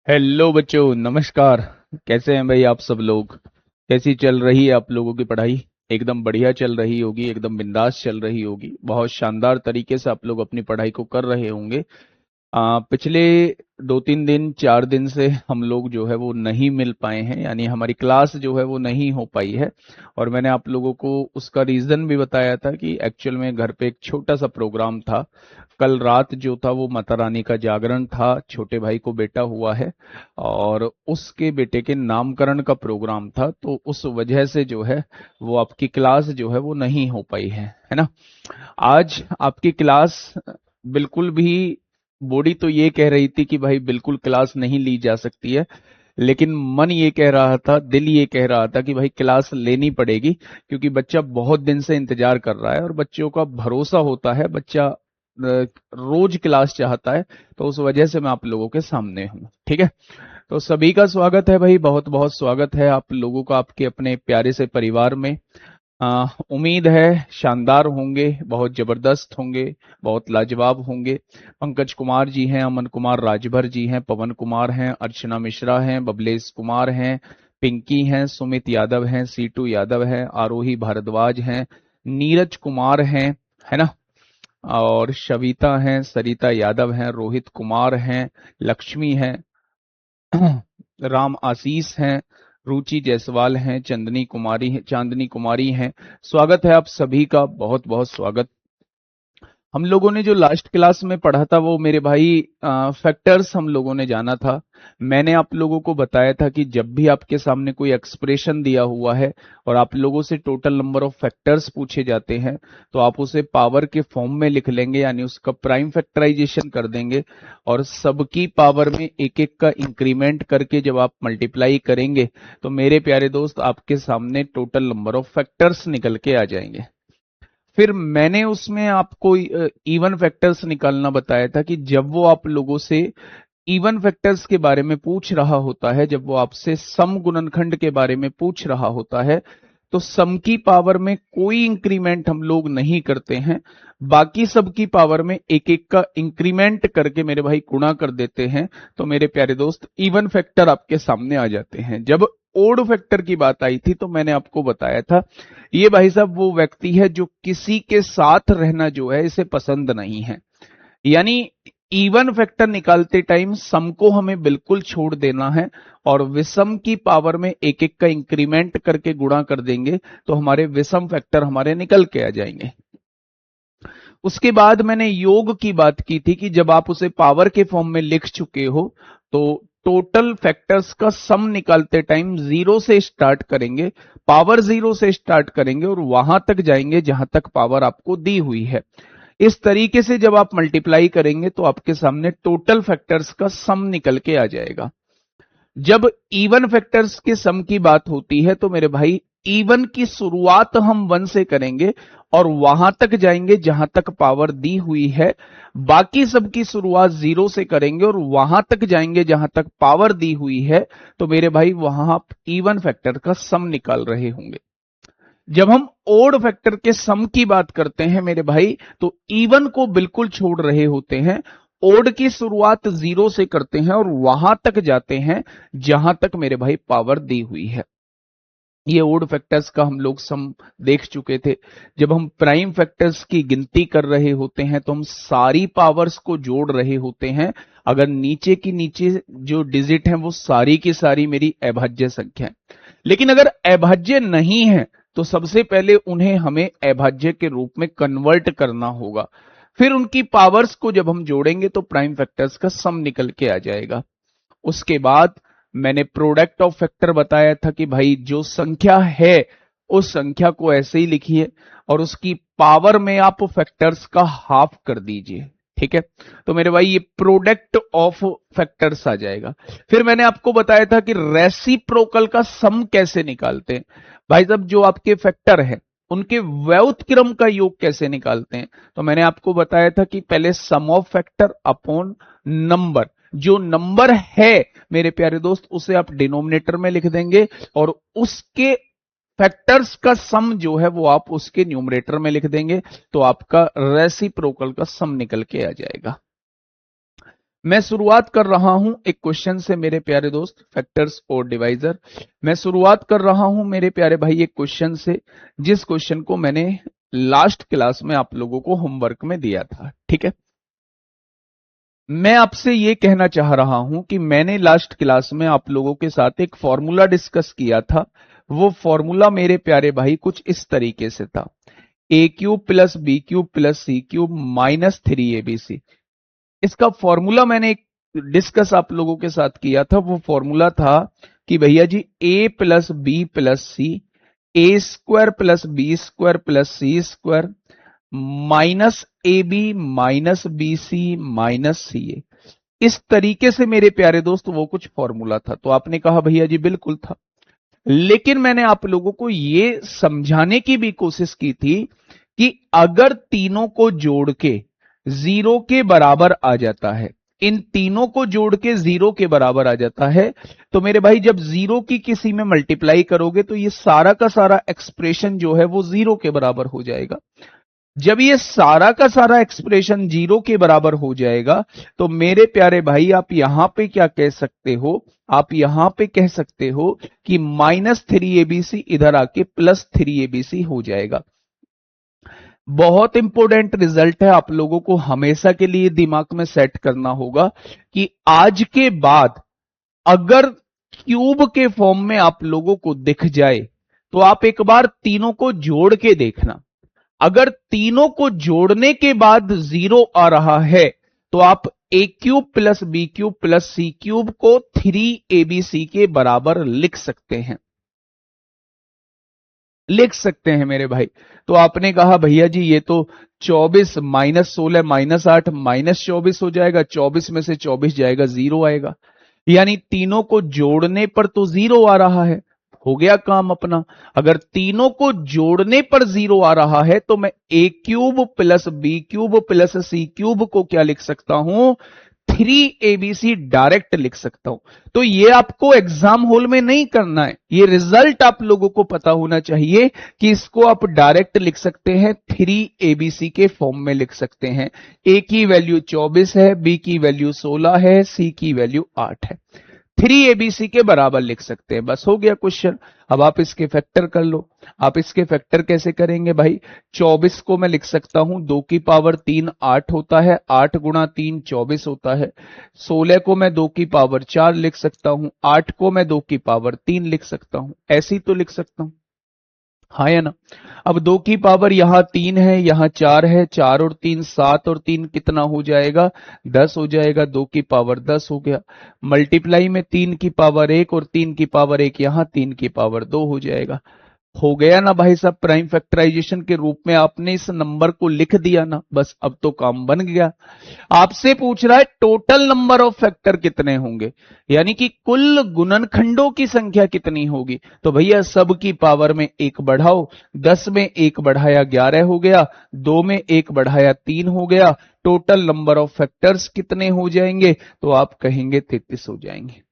Hello बच्चों, नमस्कार। कैसे हैं भाई आप सब लोग? कैसी चल रही है आप लोगों की पढ़ाई? एकदम बढ़िया चल रही होगी, एकदम बिंदास चल रही होगी। बहुत शानदार तरीके से आप लोग अपनी पढ़ाई को कर रहे होंगे। पिछले 2-3 दिन 4 दिन से हम लोग जो है वो नहीं मिल पाए हैं, यानी हमारी क्लास जो है वो नहीं हो पाई है। और मैंने आप लोगों को उसका रीजन भी बताया था कि एक्चुअल में घर पे एक छोटा सा प्रोग्राम था। कल रात जो था वो माता रानी का जागरण था, छोटे भाई को बेटा हुआ है और उसके बेटे के नामकरण का प्रोग्राम था, तो उस वजह से जो है वो आपकी क्लास जो है वो नहीं हो पाई है ना। आज आपकी क्लास बिल्कुल भी, बॉडी तो ये कह रही थी कि भाई बिल्कुल क्लास नहीं ली जा सकती है, लेकिन मन ये कह रहा था, दिल ये कह रहा था कि भाई क्लास लेनी पड़ेगी, क्योंकि बच्चा बहुत दिन से इंतजार कर रहा है और बच्चों का भरोसा होता है, बच्चा रोज क्लास चाहता है। तो उस वजह से मैं आप लोगों के सामने हूँ, ठीक है। तो सभी का स्वागत है भाई, बहुत बहुत स्वागत है आप लोगों का आपके अपने प्यारे से परिवार में। उम्मीद है शानदार होंगे, बहुत जबरदस्त होंगे, बहुत लाजवाब होंगे। पंकज कुमार जी हैं, अमन कुमार राजभर जी हैं, पवन कुमार हैं, अर्चना मिश्रा हैं, बबलेश कुमार हैं, पिंकी हैं, सुमित यादव हैं, सीटू यादव हैं, आरोही भारद्वाज हैं, नीरज कुमार हैं, है ना। और शविता हैं, सरिता यादव हैं, रोहित कुमार हैं, लक्ष्मी हैं, राम आशीष हैं, रुचि जायसवाल हैं, चांदनी कुमारी हैं। स्वागत है आप सभी का, बहुत बहुत स्वागत। हम लोगों ने जो लास्ट क्लास में पढ़ा था वो मेरे भाई फैक्टर्स हम लोगों ने जाना था। मैंने आप लोगों को बताया था कि जब भी आपके सामने कोई एक्सप्रेशन दिया हुआ है और आप लोगों से टोटल नंबर ऑफ फैक्टर्स पूछे जाते हैं, तो आप उसे पावर के फॉर्म में लिख लेंगे, यानी उसका प्राइम फैक्टराइजेशन कर देंगे और सबकी पावर में एक एक का इंक्रीमेंट करके जब आप मल्टीप्लाई करेंगे तो मेरे प्यारे दोस्त आपके सामने टोटल नंबर ऑफ फैक्टर्स निकल के आ जाएंगे। फिर मैंने उसमें आपको इवन फैक्टर्स निकालना बताया था कि जब वो आप लोगों से इवन फैक्टर्स के बारे में पूछ रहा होता है, जब वो आपसे सम गुणनखंड के बारे में पूछ रहा होता है, तो सम की पावर में कोई इंक्रीमेंट हम लोग नहीं करते हैं, बाकी सबकी पावर में एक एक का इंक्रीमेंट करके मेरे भाई गुणा कर देते हैं। तो मेरे प्यारे दोस्त इवन फैक्टर आपके सामने आ जाते हैं। जब ओड फैक्टर की बात आई थी तो मैंने आपको बताया था, ये भाई साहब वो व्यक्ति है जो किसी के साथ रहना जो है इसे पसंद नहीं है। यानी इवन फैक्टर निकालते टाइम सम को हमें बिल्कुल छोड़ देना है और विषम की पावर में एक एक का इंक्रीमेंट करके गुणा कर देंगे तो हमारे विषम फैक्टर हमारे निकल के आ जाएंगे। उसके बाद मैंने योग की बात की थी कि जब आप उसे पावर के फॉर्म में लिख चुके हो तो टोटल फैक्टर्स का सम निकालते टाइम जीरो से स्टार्ट करेंगे, पावर जीरो से स्टार्ट करेंगे और वहां तक जाएंगे जहां तक पावर आपको दी हुई है। इस तरीके से जब आप मल्टीप्लाई करेंगे तो आपके सामने टोटल फैक्टर्स का सम निकल के आ जाएगा। जब इवन फैक्टर्स के सम की बात होती है तो मेरे भाई इवन की शुरुआत हम 1 से करेंगे और वहां तक जाएंगे जहां तक पावर दी हुई है, बाकी सबकी शुरुआत 0 से करेंगे और वहां तक जाएंगे जहां तक पावर दी हुई है। तो मेरे भाई वहां आप इवन फैक्टर का सम निकाल रहे होंगे। जब हम ओड फैक्टर के सम की बात करते हैं मेरे भाई, तो इवन को बिल्कुल छोड़ रहे होते हैं, ओड की शुरुआत 0 से करते हैं और वहां तक जाते हैं जहां तक मेरे भाई पावर दी हुई है। ये ओड फैक्टर्स का हम लोग सम देख चुके थे। जब हम प्राइम फैक्टर्स की गिनती कर रहे होते हैं तो हम सारी पावर्स को जोड़ रहे होते हैं। अगर नीचे की नीचे जो डिजिट हैं वो सारी की सारी मेरी अभाज्य संख्या है, लेकिन अगर अभाज्य नहीं है तो सबसे पहले उन्हें हमें अभाज्य के रूप में कन्वर्ट करना होगा। फिर उनकी पावर्स को जब हम जोड़ेंगे तो प्राइम फैक्टर्स का सम निकल के आ जाएगा। उसके बाद मैंने प्रोडक्ट ऑफ फैक्टर बताया था कि भाई जो संख्या है उस संख्या को ऐसे ही लिखिए और उसकी पावर में आप फैक्टर्स का हाफ कर दीजिए, ठीक है। तो मेरे भाई ये प्रोडक्ट ऑफ फैक्टर्स आ जाएगा। फिर मैंने आपको बताया था कि रेसिप्रोकल का सम कैसे निकालते हैं। भाई साहब जो आपके फैक्टर है उनके व्युत्क्रम का योग कैसे निकालते हैं, तो मैंने आपको बताया था कि पहले सम ऑफ फैक्टर अपॉन नंबर, जो नंबर है मेरे प्यारे दोस्त उसे आप डिनोमिनेटर में लिख देंगे और उसके फैक्टर्स का सम जो है वो आप उसके न्यूमरेटर में लिख देंगे, तो आपका रेसिप्रोकल का सम निकल के आ जाएगा। मैं शुरुआत कर रहा हूं एक क्वेश्चन से मेरे प्यारे दोस्त, फैक्टर्स और डिवाइजर। मैं शुरुआत कर रहा हूं मेरे प्यारे भाई एक क्वेश्चन से, जिस क्वेश्चन को मैंने लास्ट क्लास में आप लोगों को होमवर्क में दिया था। ठीक है, मैं आपसे ये कहना चाह रहा हूं कि मैंने लास्ट क्लास में आप लोगों के साथ एक फॉर्मूला डिस्कस किया था। वो फॉर्मूला मेरे प्यारे भाई कुछ इस तरीके से था, A cube plus B cube plus C cube minus 3abc। इसका फॉर्मूला मैंने एक डिस्कस आप लोगों के साथ किया था। वो फॉर्मूला था कि भैया ji A plus B plus C, A square plus B square plus C square minus A B minus B C minus C A. इस तरीके से मेरे प्यारे दोस्त वो कुछ फॉर्मूला था। तो आपने कहा भैया जी बिल्कुल था, लेकिन मैंने आप लोगों को ये समझाने की भी कोशिश की थी कि अगर तीनों को जोड़ के जीरो के बराबर आ जाता है, इन तीनों को जोड़ के जीरो के बराबर आ जाता है, तो मेरे भाई जब जीरो की किसी में मल्टीप्लाई करोगे तो ये सारा का सारा एक्सप्रेशन जो है वो जीरो के बराबर हो जाएगा। जब ये सारा का सारा एक्सप्रेशन जीरो के बराबर हो जाएगा तो मेरे प्यारे भाई आप यहां पे क्या कह सकते हो, आप यहां पे कह सकते हो कि -3abc इधर आके +3abc हो जाएगा। बहुत इंपॉर्टेंट रिजल्ट है, आप लोगों को हमेशा के लिए दिमाग में सेट करना होगा कि आज के बाद अगर क्यूब के फॉर्म में आप लोगों को दिख जाए तो आप एक बार तीनों को जोड़ के देखना। अगर तीनों को जोड़ने के बाद जीरो आ रहा है तो आप A cube plus B cube plus C cube को 3abc के बराबर लिख सकते हैं, लिख सकते हैं मेरे भाई। तो आपने कहा भैया जी ये तो 24 माइनस 16 माइनस 8 माइनस 24 हो जाएगा, 24 में से 24 जाएगा, जीरो आएगा। यानी तीनों को जोड़ने पर तो जीरो आ रहा है, हो गया काम अपना। अगर तीनों को जोड़ने पर जीरो आ रहा है तो मैं A cube plus B cube plus C cube को क्या लिख सकता हूं, 3abc डायरेक्ट लिख सकता हूं। तो ये आपको एग्जाम हॉल में नहीं करना है, ये रिजल्ट आप लोगों को पता होना चाहिए कि इसको आप डायरेक्ट लिख सकते हैं, 3abc के फॉर्म में लिख सकते हैं। ए की वैल्यू 24 है, बी की वैल्यू 16 है, सी की वैल्यू 8 है, 3abc के बराबर लिख सकते हैं। बस हो गया क्वेश्चन। अब आप इसके फैक्टर कर लो। आप इसके फैक्टर कैसे करेंगे भाई, 24 को मैं लिख सकता हूं 2 की पावर 3 8 होता है, 8 गुणा 3 24 होता है। 16 को मैं 2 की पावर 4 लिख सकता हूं, 8 को मैं 2 की पावर 3 लिख सकता हूं, ऐसे ही तो लिख सकता हूं, हाँ या ना। अब 2 की पावर यहां 3 है, यहां 4 है, 4 और 3 7 और 3 कितना हो जाएगा, 10 हो जाएगा, 2 की पावर 10 हो गया। मल्टीप्लाई में 3 की पावर 1 और 3 की पावर 1 यहां 3 की पावर 2 हो जाएगा। हो गया ना भाई साहब, प्राइम फैक्टराइजेशन के रूप में आपने इस नंबर को लिख दिया ना, बस अब तो काम बन गया। आपसे पूछ रहा है टोटल नंबर ऑफ फैक्टर कितने होंगे, यानी कि कुल गुणनखंडों की संख्या कितनी होगी। तो भैया सब की पावर में एक बढ़ाओ, 10 में एक बढ़ाया 11 हो गया, 2 में एक बढ़ाया 3 हो गया, टोटल नंबर ऑफ फैक्टर्स कितने हो जाएंगे, तो आप कहेंगे 33 हो जाएंगे।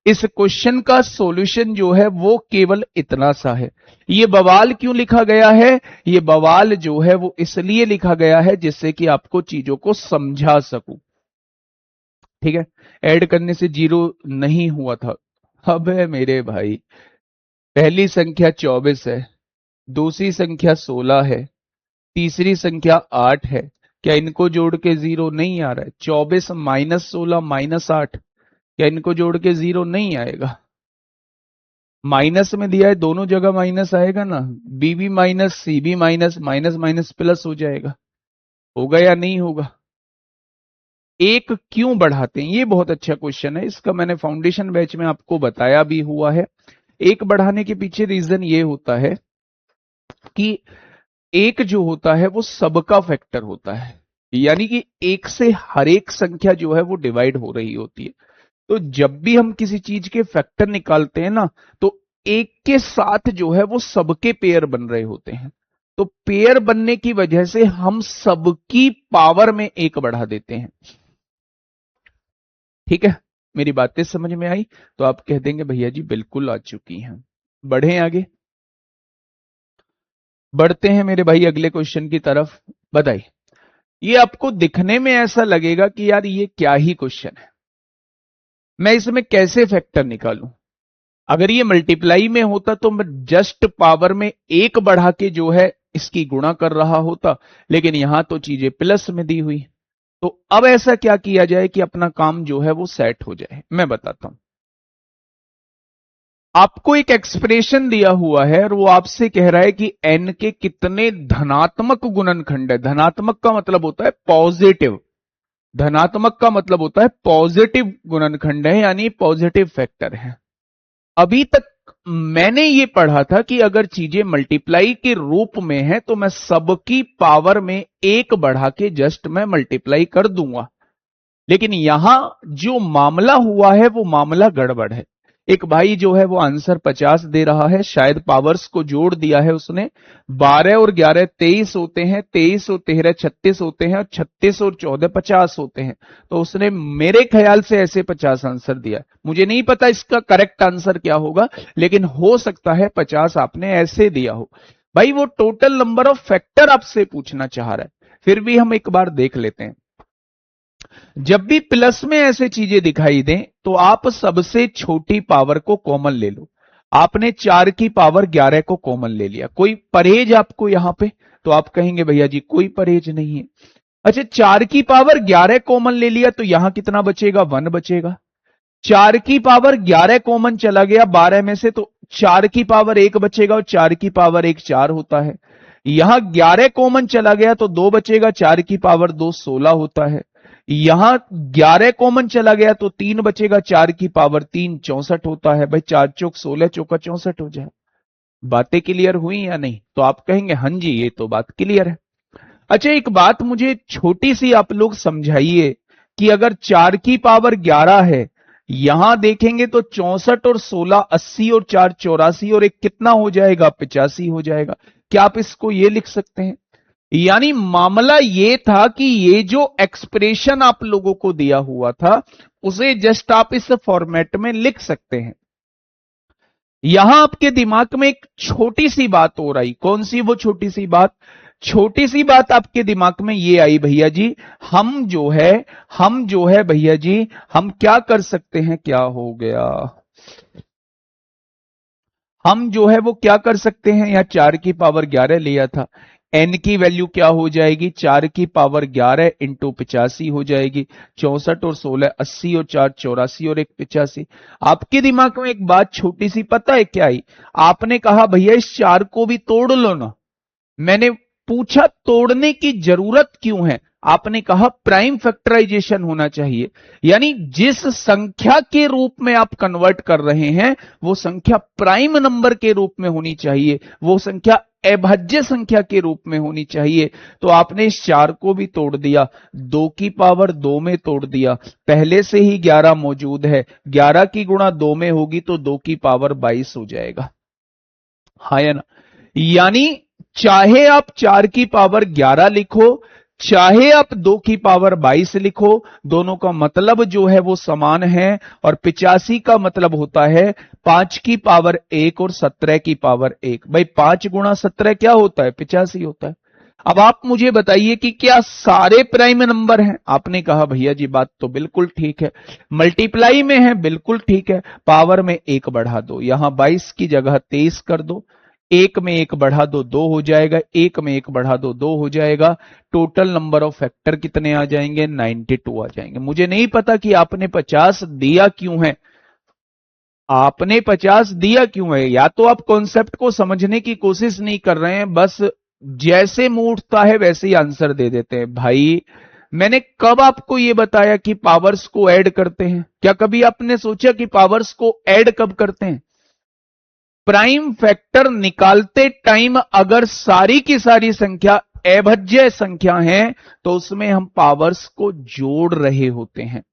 इस क्वेश्चन का सॉल्यूशन जो है वो केवल इतना सा है। ये बवाल क्यों लिखा गया है, ये बवाल जो है वो इसलिए लिखा गया है जिससे कि आपको चीजों को समझा सकूं। ठीक है, ऐड करने से जीरो नहीं हुआ था। अब है मेरे भाई, पहली संख्या 24 है, दूसरी संख्या 16 है, तीसरी संख्या 8 है। क्या इनको जोड़ के जीरो नहीं आ रहा है, 24 माइनस 16 माइनस 8, क्या इनको जोड़ के जीरो नहीं आएगा। माइनस में दिया है, दोनों जगह माइनस आएगा ना, B B minus C B minus, minus minus plus हो जाएगा। होगा या नहीं होगा। एक क्यों बढ़ाते हैं, ये बहुत अच्छा क्वेश्चन है, इसका मैंने फाउंडेशन बैच में आपको बताया भी हुआ है। एक बढ़ाने के पीछे रीजन ये होता है कि एक जो होता है वो सबका फैक्टर होता है, यानी कि एक से हर एक संख्या जो है वो डिवाइड हो रही होती है। तो जब भी हम किसी चीज के फैक्टर निकालते हैं ना, तो एक के साथ जो है वो सबके पेयर बन रहे होते हैं। तो पेयर बनने की वजह से हम सबकी पावर में एक बढ़ा देते हैं। ठीक है, मेरी बातें समझ में आई, तो आप कह देंगे भैया जी बिल्कुल आ चुकी हैं। बढ़े आगे, बढ़ते हैं मेरे भाई अगले क्वेश्चन की तरफ। बताइए, ये आपको दिखने में ऐसा लगेगा कि यार ये क्या ही क्वेश्चन है, मैं इसमें कैसे फैक्टर निकालूं। अगर ये मल्टीप्लाई में होता तो मैं जस्ट पावर में एक बढ़ा के जो है इसकी गुणा कर रहा होता, लेकिन यहां तो चीजें प्लस में दी हुई। तो अब ऐसा क्या किया जाए कि अपना काम जो है वो सेट हो जाए, मैं बताता हूं। आपको एक एक्सप्रेशन दिया हुआ है और वो आपसे कह रहा है कि n के कितने धनात्मक गुणनखंड है। धनात्मक का मतलब होता है पॉजिटिव, धनात्मक का मतलब होता है पॉजिटिव गुणनखंड है, यानी पॉजिटिव फैक्टर है। अभी तक मैंने ये पढ़ा था कि अगर चीजें मल्टीप्लाई के रूप में है तो मैं सबकी पावर में एक बढ़ा के जस्ट मैं मल्टीप्लाई कर दूंगा, लेकिन यहां जो मामला हुआ है वो मामला गड़बड़ है। एक भाई जो है वो आंसर 50 दे रहा है, शायद पावर्स को जोड़ दिया है उसने। 12 और 11 23 होते हैं, 23 और 13 36 होते हैं, और 36 और 14 50 होते हैं। तो उसने मेरे ख्याल से ऐसे 50 आंसर दिया। मुझे नहीं पता इसका करेक्ट आंसर क्या होगा, लेकिन हो सकता है 50 आपने ऐसे दिया हो। भाई वो टोटल नंबर ऑफ फैक्टर आपसे पूछना चाह रहा है, फिर भी हम एक बार देख लेते हैं। जब भी प्लस में ऐसे चीजें दिखाई दें तो आप सबसे छोटी पावर को कॉमन ले लो। आपने 4 की पावर 11 को कॉमन ले लिया, कोई परहेज आपको यहां पे? तो आप कहेंगे भैया जी कोई परहेज नहीं है। अच्छा, 4 की पावर 11 कॉमन ले लिया तो यहां कितना बचेगा? 1 बचेगा। 4 की पावर 11 कॉमन चला गया 12 में से, तो 4 की पावर 1 बचेगा, और 4 की पावर 1 4 होता है। यहां 11 कॉमन चला गया तो 2 बचेगा, 4 की पावर 2 16 होता है। यहां 11 कॉमन चला गया तो 3 बचेगा, 4 की पावर 3 64 होता है। भाई 4 चौक 16, चौका 64 हो जाए। बातें क्लियर हुई या नहीं? तो आप कहेंगे हाँ जी ये तो बात क्लियर है। अच्छा, एक बात मुझे छोटी सी आप लोग समझाइए कि अगर 4 की पावर 11 है, यहां देखेंगे तो 64 और 16 80, और 4 84, और एक कितना हो जाएगा? 85 हो जाएगा। क्या आप इसको ये लिख सकते हैं? यानी मामला ये था कि ये जो एक्सप्रेशन आप लोगों को दिया हुआ था उसे जस्ट आप इस फॉर्मेट में लिख सकते हैं। यहां आपके दिमाग में एक छोटी सी बात हो रही, कौन सी वो छोटी सी बात? छोटी सी बात आपके दिमाग में ये आई, भैया जी हम जो है भैया जी हम क्या कर सकते हैं? क्या हो गया? हम जो है वो क्या कर सकते हैं? यहां 4 की पावर 11 लिया था, n की वैल्यू क्या हो जाएगी? 4 की पावर 11 इंटू 85 हो जाएगी। 64 और 16 80, और 4 84, और एक 85। आपके दिमाग में एक बात छोटी सी पता है क्या आई? आपने कहा भैया इस 4 को भी तोड़ लो ना। मैंने पूछा तोड़ने की जरूरत क्यों है? आपने कहा प्राइम फैक्टराइजेशन होना चाहिए, यानी जिस संख्या के रूप में आप कन्वर्ट कर रहे हैं वो संख्या प्राइम नंबर के रूप में होनी चाहिए, वो संख्या अभाज्य संख्या के रूप में होनी चाहिए। तो आपने इस 4 को भी तोड़ दिया, 2 की पावर 2 में तोड़ दिया। पहले से ही 11 मौजूद है, 11 की गुणा 2 में होगी तो 2 की पावर 22 हो जाएगा। हाँ या ना? यानी चाहे आप 4 की पावर 11 लिखो, चाहे आप 2 की पावर 22 लिखो, दोनों का मतलब जो है वो समान है। और 85 का मतलब होता है 5 की पावर 1 और 17 की पावर 1। भाई 5 गुणा 17 क्या होता है? 85 होता है। अब आप मुझे बताइए कि क्या सारे प्राइम नंबर हैं? आपने कहा भैया जी बात तो बिल्कुल ठीक है, मल्टीप्लाई में है, बिल्कुल ठीक है। पावर में 1 बढ़ा दो, यहां 22 की जगह 23 कर दो, 1 में 1 बढ़ा दो 2 हो जाएगा, 1 में 1 बढ़ा दो 2 हो जाएगा। टोटल नंबर ऑफ फैक्टर कितने आ जाएंगे? 92 आ जाएंगे। मुझे नहीं पता कि आपने 50 दिया क्यों है, आपने 50 दिया क्यों है? या तो आप कॉन्सेप्ट को समझने की कोशिश नहीं कर रहे हैं, बस जैसे मुंह उठता है वैसे ही आंसर दे देते हैं। भाई मैंने कब आपको यह बताया कि पावर्स को ऐड करते हैं? क्या कभी आपने सोचा कि पावर्स को ऐड कब करते हैं? प्राइम फैक्टर निकालते टाइम अगर सारी की सारी संख्या अभाज्य संख्या है तो उसमें हम पावर्स को जोड़ रहे होते हैं।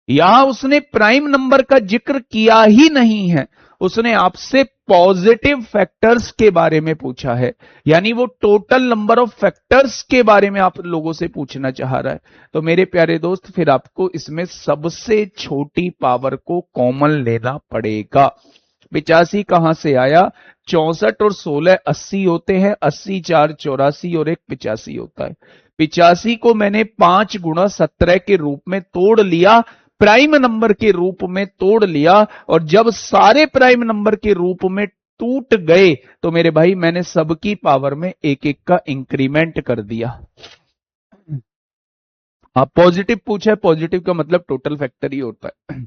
यहां उसने प्राइम नंबर का जिक्र किया ही नहीं है, उसने आपसे पॉजिटिव फैक्टर्स के बारे में पूछा है, यानी वो टोटल नंबर ऑफ फैक्टर्स के बारे में आप लोगों से पूछना चाह रहा है। तो मेरे प्यारे दोस्त फिर आपको इसमें सबसे छोटी पावर को कॉमन लेना पड़ेगा। 85 कहां से आया? 64 और 16 80 होते हैं, 80 4 84 और एक 85 होता है। 85 को मैंने 5 गुणा 17 के रूप में तोड़ लिया, प्राइम नंबर के रूप में तोड़ लिया, और जब सारे प्राइम नंबर के रूप में टूट गए तो मेरे भाई मैंने सबकी पावर में एक एक का इंक्रीमेंट कर दिया। आप पॉजिटिव पूछा है, पॉजिटिव का मतलब टोटल फैक्टर ही होता है।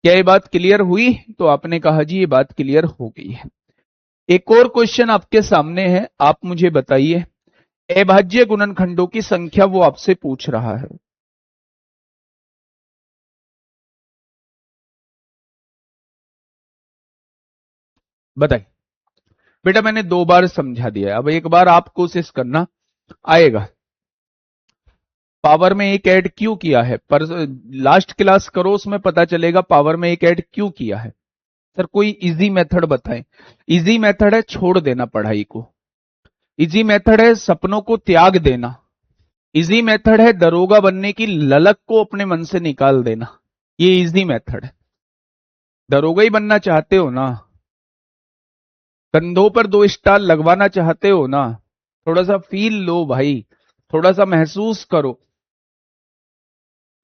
क्या ये बात क्लियर हुई? तो आपने कहा जी ये बात क्लियर हो गई है। एक और क्वेश्चन आपके सामने है, आप मुझे बताइए, अभाज्य गुणनखंडों की संख्या वो आपसे पूछ रहा है। बताइए बेटा, मैंने 2 बार समझा दिया, अब एक बार आप कोशिश करना, आएगा। पावर में एक ऐड क्यों किया है? पर लास्ट क्लास करो, उसमें पता चलेगा पावर में एक ऐड क्यों किया है। सर कोई इजी मेथड बताएं। इजी मेथड है छोड़ देना पढ़ाई को, इजी मेथड है सपनों को त्याग देना, इजी मेथड है दरोगा बनने की ललक को अपने मन से निकाल देना। ये इजी मेथड है। दरोगा ही बनना चाहते हो ना, कंधों पर 2 स्टार लगवाना चाहते हो ना, थोड़ा सा फील लो भाई, थोड़ा सा महसूस करो।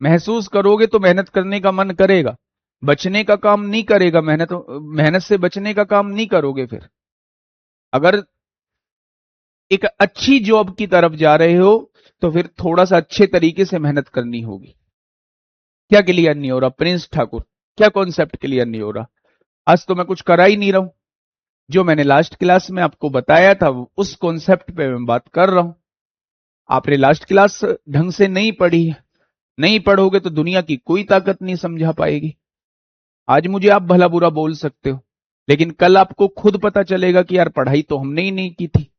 महसूस करोगे तो मेहनत करने का मन करेगा, बचने का काम नहीं करेगा, मेहनत मेहनत से बचने का काम नहीं करोगे। फिर अगर एक अच्छी जॉब की तरफ जा रहे हो तो फिर थोड़ा सा अच्छे तरीके से मेहनत करनी होगी। क्या क्लियर नहीं हो रहा प्रिंस ठाकुर? क्या कॉन्सेप्ट क्लियर नहीं हो रहा? आज तो मैं कुछ करा ही नहीं रहा हूं, जो मैंने लास्ट क्लास में आपको बताया था उस कॉन्सेप्ट पे मैं बात कर रहा हूं। आपने लास्ट क्लास ढंग से नहीं पढ़ी है, नहीं पढ़ोगे तो दुनिया की कोई ताकत नहीं समझा पाएगी। आज मुझे आप भला बुरा बोल सकते हो, लेकिन कल आपको खुद पता चलेगा कि यार पढ़ाई तो हमने ही नहीं की थी।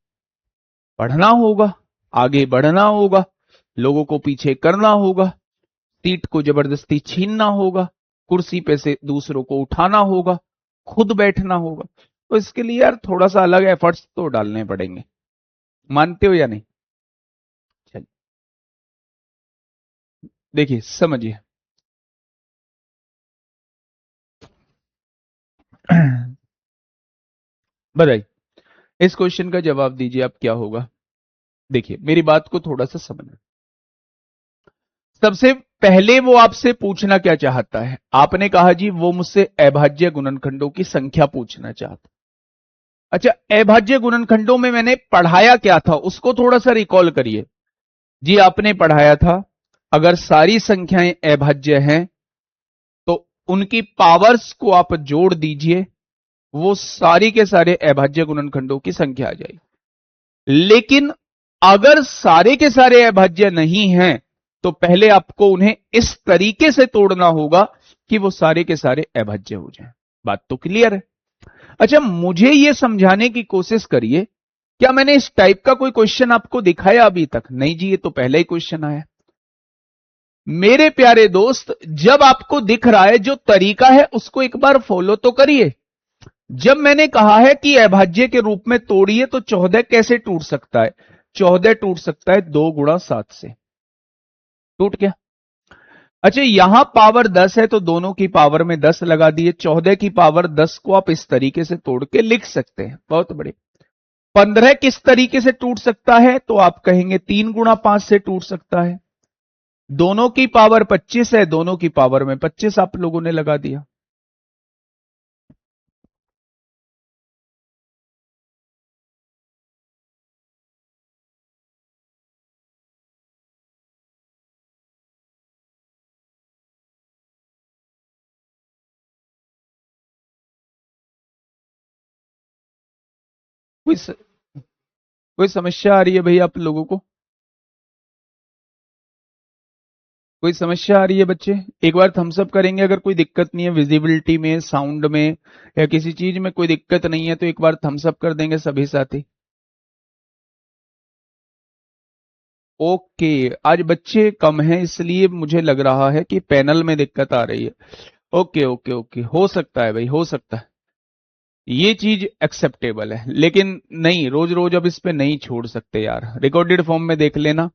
पढ़ना होगा, आगे बढ़ना होगा, लोगों को पीछे करना होगा, सीट को जबरदस्ती छीनना होगा, कुर्सी पे से दूसरों को उठाना होगा, खुद बैठना होगा। तो इसके लिए यार थोड़ा सा अलग एफर्ट्स तो डालने पड़ेंगे। मानते हो या नहीं? चलिए देखिए समझिए। बताइए इस क्वेश्चन का जवाब दीजिए, आप क्या होगा। देखिए मेरी बात को थोड़ा सा समझना। सबसे पहले वो आपसे पूछना क्या चाहता है? आपने कहा जी वो मुझसे अभाज्य गुणनखंडों की संख्या पूछना चाहता। अच्छा, अभाज्य गुणनखंडों में मैंने पढ़ाया क्या था उसको थोड़ा सा रिकॉल करिए। जी आपने पढ़ाया था अगर सारी संख्याएं अभाज्य हैं तो उनकी पावर्स को आप जोड़ दीजिए, वो सारी के सारे अभाज्य गुणनखंडों की संख्या आ जाएगी। लेकिन अगर सारे के सारे अभाज्य नहीं हैं तो पहले आपको उन्हें इस तरीके से तोड़ना होगा कि वो सारे के सारे अभाज्य हो जाएं। बात तो क्लियर है? अच्छा मुझे यह समझाने की कोशिश करिए, क्या मैंने इस टाइप का कोई क्वेश्चन आपको दिखाया अभी तक? नहीं जी, ये तो पहला ही क्वेश्चन आया। मेरे प्यारे दोस्त, जब आपको दिख रहा है जो तरीका है उसको एक बार फॉलो तो करिए। जब मैंने कहा है कि अभाज्य के रूप में तोड़िए तो 14 कैसे टूट सकता है? 14 टूट सकता है 2 गुणा 7 से। टूट गया। अच्छा यहां पावर 10 है तो दोनों की पावर में 10 लगा दिए, 14 की पावर 10 को आप इस तरीके से तोड़ के लिख सकते हैं। बहुत बढ़िया। 15 किस तरीके से टूट सकता है? तो आप कहेंगे 3 गुणा 5 से टूट सकता है। दोनों की पावर 25 है, दोनों की पावर में 25 आप लोगों ने लगा दिया। कोई स, कोई समस्या आ रही है भाई आप लोगों को? कोई समस्या आ रही है बच्चे? एक बार थम्स अप करेंगे अगर कोई दिक्कत नहीं है, विजिबिलिटी में, साउंड में या किसी चीज में कोई दिक्कत नहीं है तो एक बार थम्स अप कर देंगे सभी साथी। ओके, आज बच्चे कम हैं इसलिए मुझे लग रहा है कि पैनल में दिक्कत आ रही है। ओके ओके ओके, हो सकता है भाई, हो सकता है, ये चीज एक्सेप्टेबल है, लेकिन नहीं रोज रोज अब इस पे नहीं छोड़ सकते यार। रिकॉर्डेड फॉर्म में देख लेना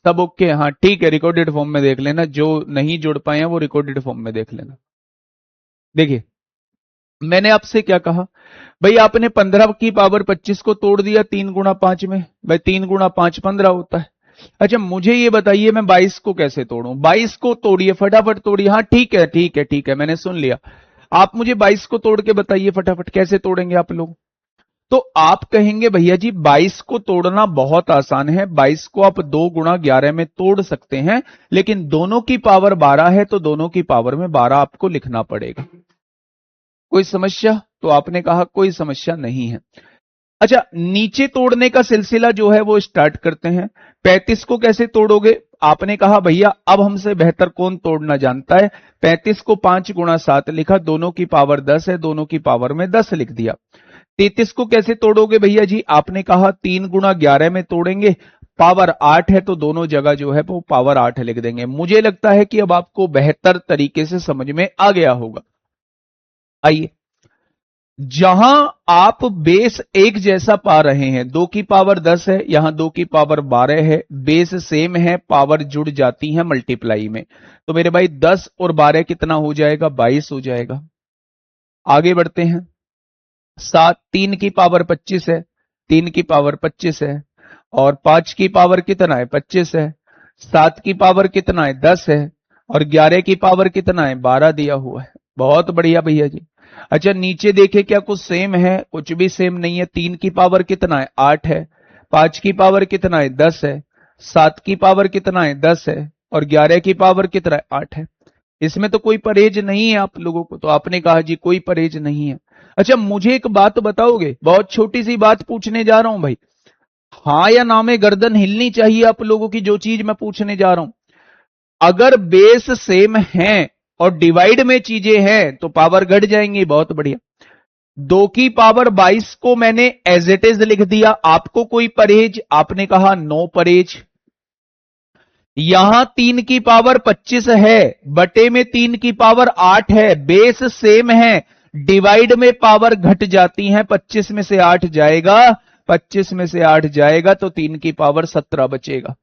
सब। ओके हाँ ठीक है, रिकॉर्डेड फॉर्म में देख लेना, जो नहीं जुड़ पाए हैं वो रिकॉर्डेड फॉर्म में देख लेना। देखिए मैंने आपसे क्या कहा? भाई आपने 15 की पावर 25 को तोड़ दिया 3 गुणा 5 में। भाई 3 गुणा 5 15 होता है। अच्छा मुझे ये बताइए मैं 22 को कैसे तोड़ूं? 22 को तोड़िए, फटाफट तोड़िए। हाँ ठीक है ठीक है ठीक है, मैंने सुन लिया। आप मुझे 22 को तोड़ के बताइए फटाफट, कैसे तोड़ेंगे आप लोग? तो आप कहेंगे भैया जी 22 को तोड़ना बहुत आसान है, 22 को आप 2 गुणा 11 में तोड़ सकते हैं, लेकिन दोनों की पावर 12 है तो दोनों की पावर में 12 आपको लिखना पड़ेगा। कोई समस्या? तो आपने कहा कोई समस्या नहीं है। अच्छा नीचे तोड़ने का सिलसिला जो है वो स्टार्ट करते हैं। 35 को कैसे तोड़ोगे? आपने कहा भैया अब हमसे बेहतर कौन तोड़ना जानता है। 35 को 5 गुणा 7 लिखा, दोनों की पावर 10 है, दोनों की पावर में 10 लिख दिया। 33 को कैसे तोड़ोगे भैया जी? आपने कहा 3 गुणा 11 में तोड़ेंगे, पावर 8 है तो दोनों जगह जो है वो पावर 8 लिख देंगे। मुझे लगता है कि अब आपको बेहतर तरीके से समझ में आ गया होगा। आइए, जहां आप बेस एक जैसा पा रहे हैं, 2 की पावर 10 है, यहां 2 की पावर 12 है, बेस सेम है, पावर जुड़ जाती है मल्टीप्लाई में, तो मेरे भाई 10 और 12 कितना हो जाएगा? 22 हो जाएगा। आगे बढ़ते हैं। 3 की पावर 25 है, 3 की पावर 25 है, और 5 की पावर कितना है? 25 है। 7 की पावर कितना है? 10 है। और 11 की पावर कितना है? 12 दिया हुआ है। बहुत बढ़िया भैया जी। अच्छा नीचे देखे क्या कुछ सेम है? कुछ भी सेम नहीं है। 3 की पावर कितना है? 8 है। 5 की पावर कितना है? 10 है। 7 की पावर कितना है? 10 है। और 11 की पावर कितना है? 8 है। इसमें तो कोई परहेज नहीं है आप लोगों को, तो आपने कहा जी कोई परहेज नहीं है। अच्छा मुझे एक बात बताओगे? बहुत छोटी सी बात पूछने जा रहा हूं भाई, हाँ या ना में गर्दन हिलनी चाहिए आप लोगों की, जो चीज मैं पूछने जा रहा हूं। अगर बेस सेम है और डिवाइड में चीजें हैं तो पावर घट जाएंगी। बहुत बढ़िया। 2 की पावर 22 को मैंने एज इट इज लिख दिया, आपको कोई परहेज? आपने कहा नो परहेज। यहां 3 की पावर 25 है, बटे में 3 की पावर 8 है, बेस सेम है, डिवाइड में पावर घट जाती है, 25 में से 8 जाएगा, 25 में से 8 जाएगा तो 3 की पावर 17 बचेगा।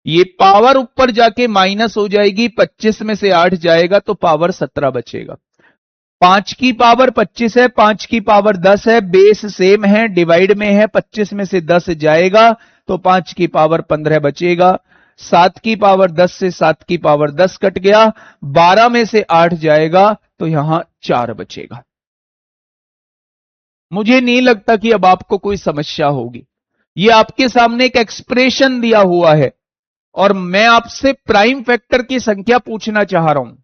ये पावर ऊपर जाके माइनस हो जाएगी, 25 में से 8 जाएगा तो पावर 17 बचेगा। 5 की पावर 25 है, 5 की पावर 10 है, बेस सेम है, डिवाइड में है, 25 में से 10 जाएगा तो 5 की पावर 15 बचेगा। 7 की पावर 10 से 7 की पावर 10 कट गया, 12 में से 8 जाएगा तो यहां 4 बचेगा। मुझे नहीं लगता कि अब आपको कोई समस्या होगी। ये आपके सामने एक एक्सप्रेशन दिया हुआ है और मैं आपसे प्राइम फैक्टर की संख्या पूछना चाह रहा हूं।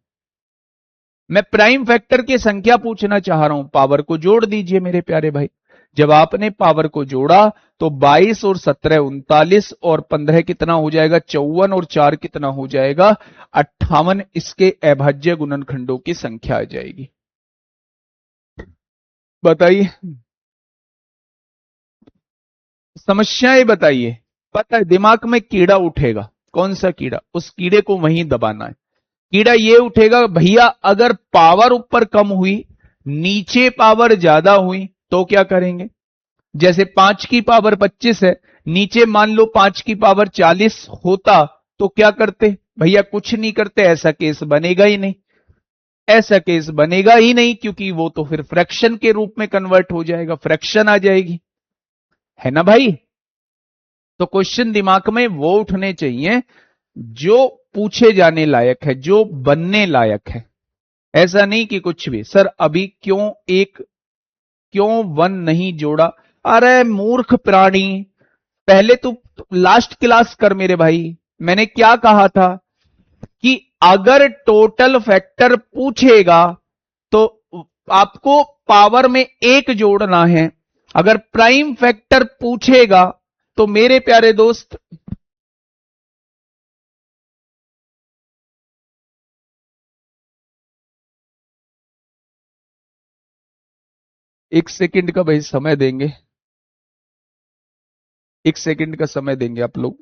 मैं प्राइम फैक्टर की संख्या पूछना चाह रहा हूं। पावर को जोड़ दीजिए मेरे प्यारे भाई। जब आपने पावर को जोड़ा तो 22 और 17 39 और 15 कितना हो जाएगा? 54 और 4 कितना हो जाएगा? 58। इसके अभाज्य गुणनखंडों की संख्या आ जाएगी। बताइए, समस्याएं बताइए। पता है दिमाग में कीड़ा उठेगा। कौन सा कीड़ा? उस कीड़े को वहीं दबाना है। कीड़ा ये उठेगा भैया अगर पावर ऊपर कम हुई, नीचे पावर ज्यादा हुई तो क्या करेंगे? जैसे 5 की पावर 25 है, नीचे मान लो 5 की पावर 40 होता तो क्या करते? भैया कुछ नहीं करते, ऐसा केस बनेगा ही नहीं। ऐसा केस बनेगा ही नहीं क्योंकि वो तो फिर फ्रैक्शन के रूप में कन्वर्ट हो जाएगा, फ्रैक्शन आ जाएगी, है ना भाई? तो क्वेश्चन दिमाग में वो उठने चाहिए जो पूछे जाने लायक है, जो बनने लायक है। ऐसा नहीं कि कुछ भी, सर अभी क्यों वन नहीं जोड़ा? अरे मूर्ख प्राणी, पहले तू लास्ट क्लास कर मेरे भाई। मैंने क्या कहा था कि अगर टोटल फैक्टर पूछेगा तो आपको पावर में एक जोड़ना है। अगर प्राइम फैक्टर पूछेगा तो मेरे प्यारे दोस्त, एक सेकंड का भाई समय देंगे, एक सेकंड का समय देंगे आप लोग।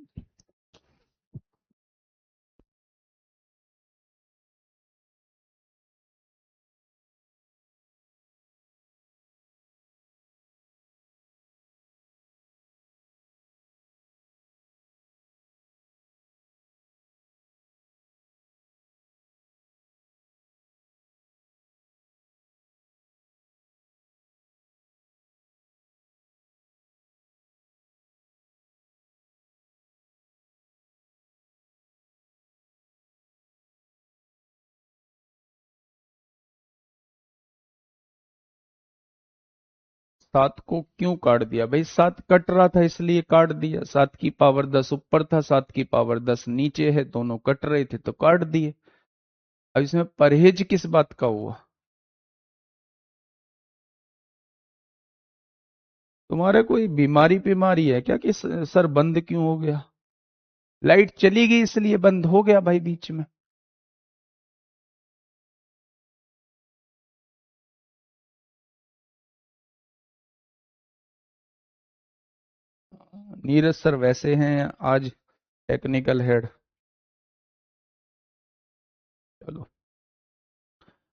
7 को क्यों काट दिया भाई? 7 कट रहा था इसलिए काट दिया। 7 की पावर 10 ऊपर था, 7 की पावर 10 नीचे है, दोनों कट रहे थे तो काट दिए। अब इसमें परहेज किस बात का हुआ? तुम्हारे कोई बीमारी बीमारी है क्या कि सर बंद क्यों हो गया? लाइट चली गई इसलिए बंद हो गया भाई बीच में। नीरज सर वैसे हैं आज टेक्निकल हेड। चलो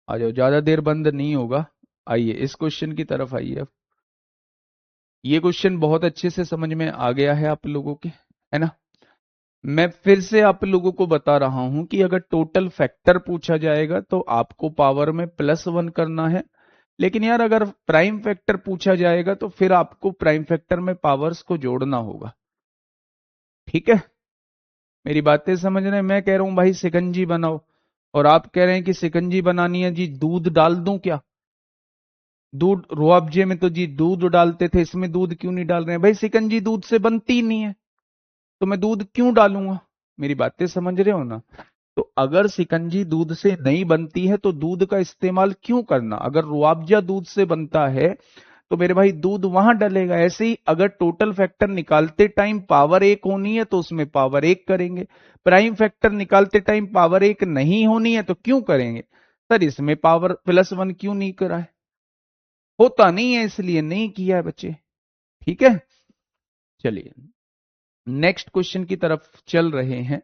आ जाओ, ज्यादा देर बंद नहीं होगा। आइए इस क्वेश्चन की तरफ आइए अब। ये क्वेश्चन बहुत अच्छे से समझ में आ गया है आप लोगों के, है ना? मैं फिर से आप लोगों को बता रहा हूं कि अगर टोटल फैक्टर पूछा जाएगा तो आपको पावर में +1 करना है। लेकिन यार अगर प्राइम फैक्टर पूछा जाएगा तो फिर आपको प्राइम फैक्टर में पावर्स को जोड़ना होगा। ठीक है, मेरी बातें समझ रहे हैं? मैं कह रहा हूं भाई शिकंजी बनाओ, और आप कह रहे हैं कि शिकंजी बनानी है जी, दूध डाल दूं क्या? दूध रुअफ़ज़े में तो जी दूध डालते थे, इसमें दूध क्यों नहीं डाल रहे हैं भाई? शिकंजी दूध से बनती ही नहीं है, तो मैं दूध क्यों डालूंगा? मेरी बातें समझ रहे हो ना? तो अगर शिकंजी दूध से नहीं बनती है तो दूध का इस्तेमाल क्यों करना? अगर रुअफ़ज़ा दूध से बनता है तो मेरे भाई दूध वहां डलेगा। ऐसे ही अगर टोटल फैक्टर निकालते टाइम पावर 1 होनी है तो उसमें पावर 1 करेंगे। प्राइम फैक्टर निकालते टाइम पावर 1 नहीं होनी है तो क्यों करेंगे? सर इसमें पावर +1 क्यों नहीं करा है? होता नहीं है इसलिए नहीं किया है बच्चे। ठीक है, चलिए नेक्स्ट क्वेश्चन की तरफ चल रहे हैं।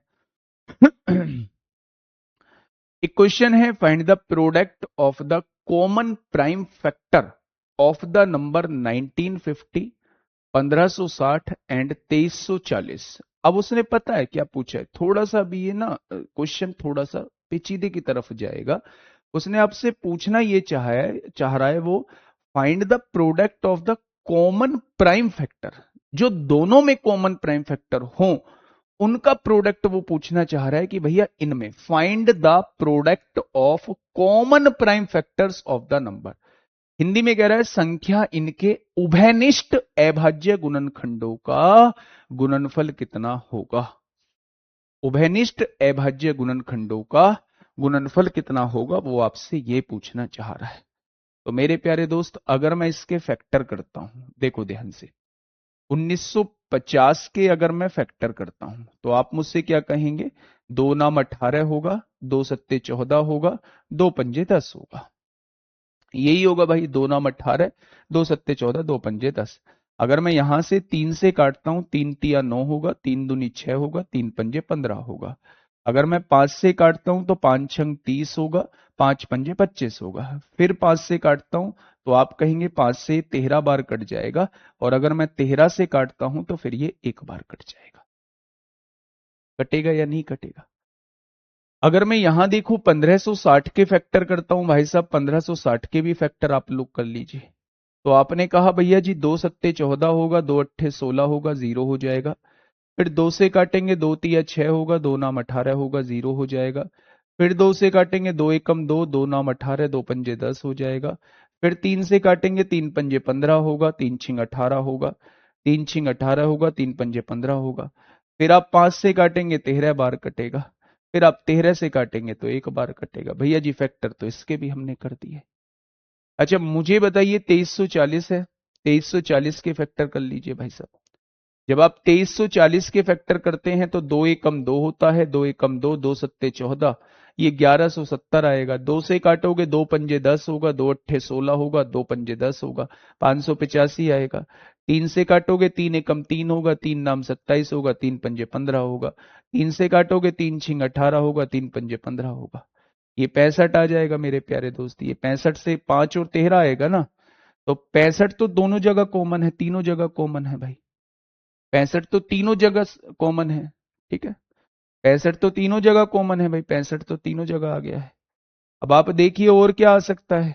एक क्वेश्चन है, find the product of the common prime factor of the number 1950, 1560 and 2340। अब उसने पता है क्या पूछा है? थोड़ा सा भी ये ना क्वेश्चन थोड़ा सा पेचीदे की तरफ जाएगा। उसने आपसे पूछना ये चाह रहा है वो, find the product of the common prime factor, जो दोनों में कॉमन प्राइम फैक्टर हो उनका प्रोडक्ट वो पूछना चाह रहा है कि भैया इनमें find the product of common prime factors of the number. Hindi में कह रहा है संख्या इनके उभयनिष्ठ अभाज्य गुणनखंडों का गुणनफल कितना होगा। उभयनिष्ठ अभाज्य गुणनखंडों का गुणनफल कितना होगा वो आपसे ये पूछना चाह रहा है। तो मेरे प्यारे दोस्त अगर मैं इसके फैक्टर करता हूं, देखो ध्यान से, 1950 के अगर मैं फैक्टर करता हूं तो आप मुझसे क्या कहेंगे? 2 नाम 18 होगा, 2 सत्ते 14 होगा, 2 पंजे 10 होगा। यही होगा भाई, 2 नाम 18, 2 सत्ते 14, 2 पंजे 10। अगर मैं यहां से 3 से काटता हूं, 3 तिया 9 होगा, 3 दूनी 6 होगा, 3 पंजे 15 होगा। अगर मैं 5 से काटता हूं तो 5 छंग 30 होगा, 5 पंजे 25 होगा। फिर 5 से काटता हूं तो आप कहेंगे 5 से 13 बार कट जाएगा, और अगर मैं 13 से काटता हूं तो फिर ये एक बार कट जाएगा। कटेगा या नहीं कटेगा? अगर मैं यहां देखूं 1560 के फैक्टर करता हूं भाई साहब, 1560 के भी फैक्टर आप लोग कर लीजिए। तो आपने कहा भैया जी 2 सत्ते 14 होगा, 2 अट्ठे 16 होगा, जीरो हो जाएगा। फिर 2 से काटेंगे, 2 तिया 6 होगा, 2 नाम 18 होगा, जीरो हो जाएगा। फिर 2 से काटेंगे, 2 एकम 2, 2 नाम 18, 2 पंजे 10 हो जाएगा। फिर 3 से काटेंगे, 3 पंजे 15 होगा, 3 छिंग 18 होगा, 3 छिंग 18 होगा, 3 पंजे 15 होगा। फिर आप 5 से काटेंगे, 13 बार कटेगा। फिर आप 13 से काटेंगे तो एक बार कटेगा। भैया जी फैक्टर तो इसके भी हमने कर दिए। अच्छा मुझे बताइए 2340 है, 2340 के फैक्टर कर लीजिए भाई साहब। जब आप 2340 के फैक्टर करते हैं तो 2 एकम 2 होता है, 2 एकम 2, 2 सत्ते 14, ये 1170 आएगा। 2 से काटोगे, 2 पंजे 10 होगा, 2 अट्ठे 16 होगा, 2 पंजे 10 होगा, 585 आएगा। 3 से काटोगे, 3 एकम 3 होगा, 3 नाम 27 होगा, 3 पंजे 15 होगा। 3 से काटोगे, 3 छिंग 18 होगा, 3 पंजे 15 होगा। ये 65 आ जाएगा मेरे प्यारे दोस्त। ये 65 से 5 और 13 आएगा ना, तो 65 तो दोनों जगह कॉमन है, तीनों जगह कॉमन है भाई। 65 तो तीनों जगह कॉमन है। ठीक है, 65 तो तीनों जगह कॉमन है भाई, 65 तो तीनों जगह आ गया है। अब आप देखिए और क्या आ सकता है।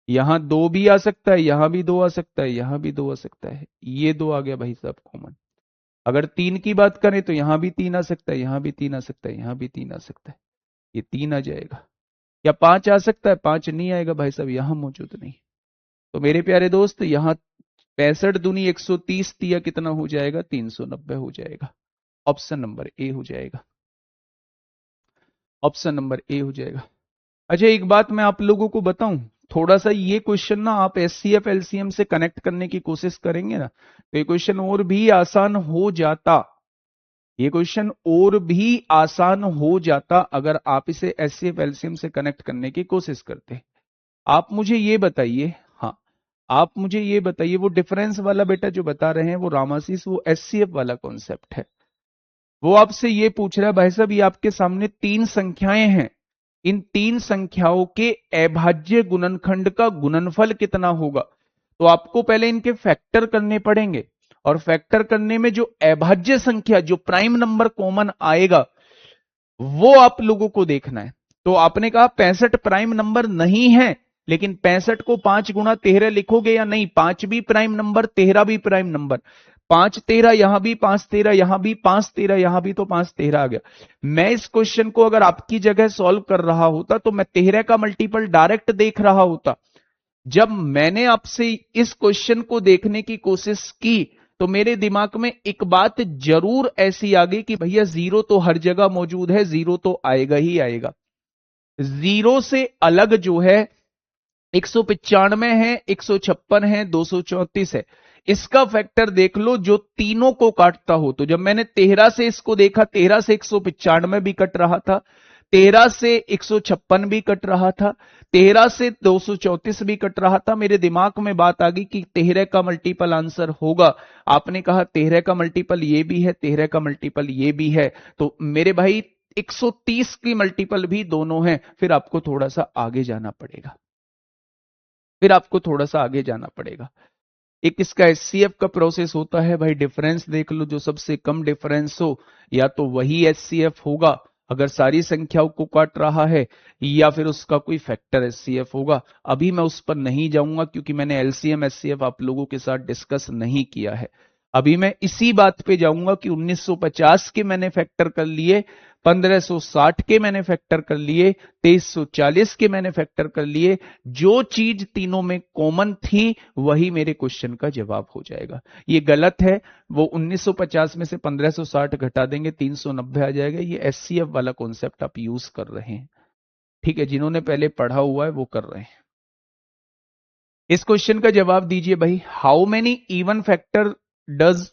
यहां 2 भी आ सकता है, यहां भी 2 आ सकता है, यहां भी 2 आ सकता है। ये 2 आ गया भाई साहब कॉमन। अगर 3 की बात करें तो यहां भी 3 आ सकता है, यहां भी 3 आ सकता है, यहां भी 3 आ सकता है। ये 3 आ जाएगा। या 5 आ सकता है, 5 नहीं आएगा भाई साहब, यहां मौजूद नहीं। तो मेरे प्यारे दोस्त यहां 65 दूनी 130 तिया कितना हो जाएगा, 390 हो जाएगा। ऑप्शन नंबर ए हो जाएगा, ऑप्शन नंबर ए हो जाएगा। अच्छा एक बात मैं आप लोगों को बताऊं, थोड़ा सा ये क्वेश्चन ना आप एचसीएफ एलसीएम से कनेक्ट करने की कोशिश करेंगे ना तो ये क्वेश्चन और भी आसान हो जाता, ये क्वेश्चन और भी आसान हो जाता अगर आप इसे एचसीएफ एलसीएम से कनेक्ट करने की कोशिश करते। आप मुझे ये बताइए, हाँ आप मुझे ये बताइए, वो डिफरेंस वाला बेटा जो बता रहे हैं वो रामासीस, वो एचसीएफ वाला कॉन्सेप्ट है। वो आपसे ये पूछ रहा है भाई साहब, ये आपके सामने तीन संख्याएं हैं, इन तीन संख्याओं के अभाज्य गुणनखंड का गुणनफल कितना होगा। तो आपको पहले इनके फैक्टर करने पड़ेंगे, और फैक्टर करने में जो अभाज्य संख्या, जो प्राइम नंबर कॉमन आएगा, वो आप लोगों को देखना है। तो आपने कहा 65 प्राइम नंबर नहीं है, लेकिन 65 को 5 गुणा 13 लिखोगे या नहीं, 5 भी प्राइम नंबर 13 भी प्राइम नंबर, 5 13 यहां भी, 5 13 यहां भी, 5 13 यहां भी, तो 5 13 आ गया। मैं इस क्वेश्चन को अगर आपकी जगह सॉल्व कर रहा होता तो मैं 13 का मल्टीपल डायरेक्ट देख रहा होता। जब मैंने आपसे इस क्वेश्चन को देखने की कोशिश की तो मेरे दिमाग में एक बात जरूर ऐसी आ गई कि भैया जीरो तो हर जगह मौजूद है, जीरो तो आएगा ही आएगा। जीरो से अलग जो है 195 है, 156 है, 234 है, इसका फैक्टर देख लो जो तीनों को काटता हो। तो जब मैंने 13 से इसको देखा, 13 से 195 भी कट रहा था, 13 से 156 भी कट रहा था, 13 से 234 भी कट रहा था, मेरे दिमाग में बात आ गई कि 13 का मल्टीपल आंसर होगा। आपने कहा 13 का मल्टीपल ये भी है, 13 का मल्टीपल ये भी है, तो मेरे भाई 130 की मल्टीपल भी दोनों हैं। फिर आपको थोड़ा सा आगे जाना पड़ेगा, फिर आपको थोड़ा सा आगे जाना पड़ेगा। एक इसका एचसीएफ का प्रोसेस होता है भाई, डिफरेंस देख लो, जो सबसे कम डिफरेंस हो या तो वही एचसीएफ होगा अगर सारी संख्याओं को काट रहा है, या फिर उसका कोई फैक्टर एचसीएफ होगा। अभी मैं उस पर नहीं जाऊंगा क्योंकि मैंने एलसीएम एचसीएफ आप लोगों के साथ डिस्कस नहीं किया है। अभी मैं इसी बात पे जाऊंगा कि 1950 के मैंने फैक्टर कर लिए, 1560 के मैंने फैक्टर कर लिए, 2340 के मैंने फैक्टर कर लिए। जो चीज तीनों में कॉमन थी वही मेरे क्वेश्चन का जवाब हो जाएगा। ये गलत है, वो 1950 में से 1560 घटा देंगे, 390 आ जाएगा। ये एचसीएफ वाला कॉन्सेप्ट आप यूज कर रहे हैं, ठीक है, जिन्होंने पहले पढ़ा हुआ है वो कर रहे हैं। इस क्वेश्चन का जवाब दीजिए भाई, how many even factor does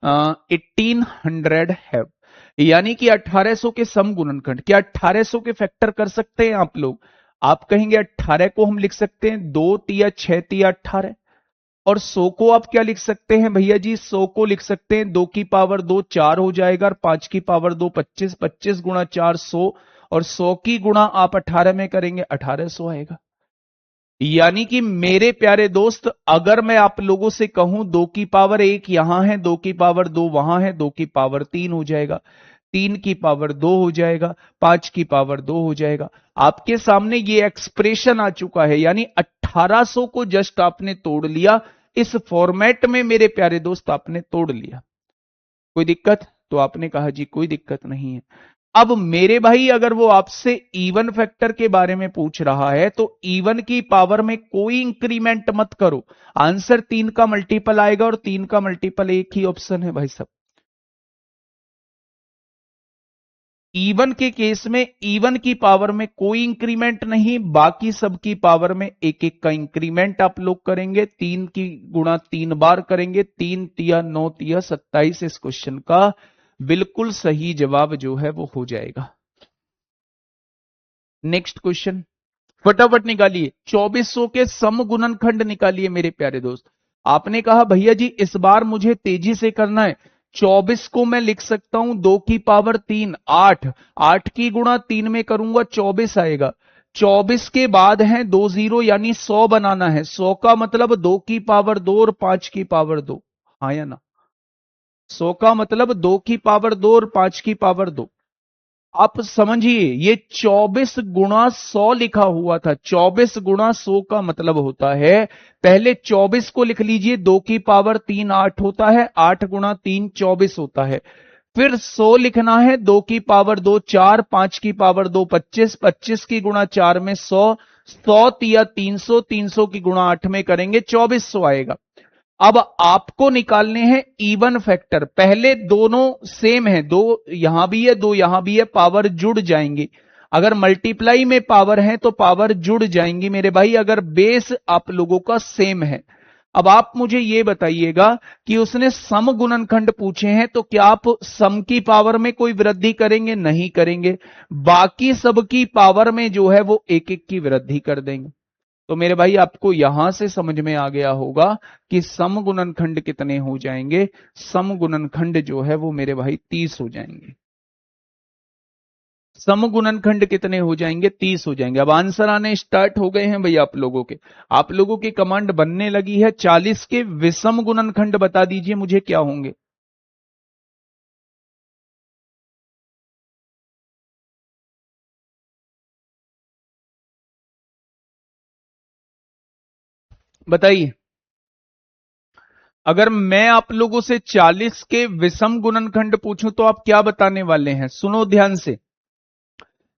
1800 have, यानी कि 1800 के सम गुणनखंड, क्या 1800 के फैक्टर कर सकते हैं आप लोग? आप कहेंगे 18 को हम लिख सकते हैं 2 तिया 6 तिया 18, और 100 को आप क्या लिख सकते हैं भैया जी? 100 को लिख सकते हैं 2 की पावर 2 4 हो जाएगा, और 5 की पावर 2 25, 25 गुणा 4 100, और 100 की गुणा आप 18 में करेंगे 1800 आएगा। यानी कि मेरे प्यारे दोस्त, अगर मैं आप लोगों से कहूं 2 की पावर 1 यहां है, 2 की पावर 2 वहां है, 2 की पावर 3 हो जाएगा, 3 की पावर 2 हो जाएगा, 5 की पावर 2 हो जाएगा। आपके सामने ये एक्सप्रेशन आ चुका है, यानी 1800 को जस्ट आपने तोड़ लिया। इस फॉर्मेट में मेरे प्यारे दोस्त आपने तोड़ लिया। कोई दिक्कत? तो आपने कहा जी कोई दिक्कत नहीं है। अब मेरे भाई, अगर वो आपसे इवन फैक्टर के बारे में पूछ रहा है तो इवन की पावर में कोई इंक्रीमेंट मत करो, आंसर 3 का मल्टीपल आएगा, और 3 का मल्टीपल एक ही ऑप्शन है भाई साहब। इवन के केस में इवन की पावर में कोई इंक्रीमेंट नहीं, बाकी सब की पावर में एक एक का इंक्रीमेंट आप लोग करेंगे। 3 की गुणा 3 बार करेंगे, 3 तिया 9 तिया 27। इस क्वेश्चन का बिल्कुल सही जवाब जो है वो हो जाएगा। नेक्स्ट क्वेश्चन फटाफट निकालिए, 2400 के सम गुणनखंड निकालिए मेरे प्यारे दोस्त। आपने कहा भैया जी इस बार मुझे तेजी से करना है, 24 को मैं लिख सकता हूं 2 की पावर 3 8, 8 की गुणा 3 में करूंगा 24 आएगा। 24 के बाद है 2 जीरो, यानी 100 बनाना है। 100 का मतलब 2 की पावर 2 और 5 की पावर 2, हाँ या ना? 100 का मतलब 2 की पावर 2 और 5 की पावर 2। आप समझिए, ये 24 गुणा 100 लिखा हुआ था, 24 गुणा 100 का मतलब होता है, पहले 24 को लिख लीजिए, 2 की पावर 3 8 होता है, 8 गुणा 3 24 होता है। फिर 100 लिखना है, 2 की पावर 2 4, 5 की पावर 2 25, 25 की गुणा 4 में 100, 100 तिया 300, 300 की गुणा 8 में करेंगे 2400 आएगा। अब आपको निकालने हैं इवन फैक्टर। पहले दोनों सेम है, दो यहां भी है दो यहां भी है, पावर जुड़ जाएंगी। अगर मल्टीप्लाई में पावर है तो पावर जुड़ जाएंगी मेरे भाई, अगर बेस आप लोगों का सेम है। अब आप मुझे यह बताइएगा कि उसने सम गुणनखंड पूछे हैं, तो क्या आप सम की पावर में कोई वृद्धि करेंगे? नहीं करेंगे। बाकी सब की पावर में जो है वो एक एक की वृद्धि कर देंगे। तो मेरे भाई आपको यहां से समझ में आ गया होगा कि सम गुणनखंड कितने हो जाएंगे। सम गुणनखंड जो है वो मेरे भाई 30 हो जाएंगे। सम गुणनखंड कितने हो जाएंगे? 30 हो जाएंगे। अब आंसर आने स्टार्ट हो गए हैं भैया आप लोगों के। आप लोगों की कमांड बनने लगी है। 40 के विषम गुणनखंड बता दीजिए मुझे क्या होंगे। बताइए। अगर मैं आप लोगों से 40 के विषम गुणनखंड पूछूं तो आप क्या बताने वाले हैं? सुनो ध्यान से।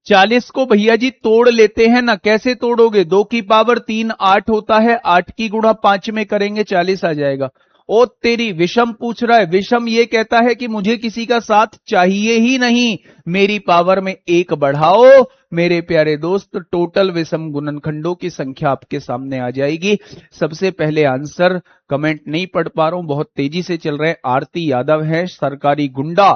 40 को भैया जी तोड़ लेते हैं ना। कैसे तोड़ोगे? 2 की पावर 3 8 होता है, 8 की गुणा 5 में करेंगे 40 आ जाएगा। ओ तेरी, विषम पूछ रहा है। विषम ये कहता है कि मुझे किसी का साथ चाहिए ही नहीं, मेरी पावर में एक बढ़ाओ। मेरे प्यारे दोस्त, टोटल विषम गुणनखंडों की संख्या आपके सामने आ जाएगी। सबसे पहले आंसर, कमेंट नहीं पढ़ पा रहा हूं, बहुत तेजी से चल रहे हैं। आरती यादव है, सरकारी गुंडा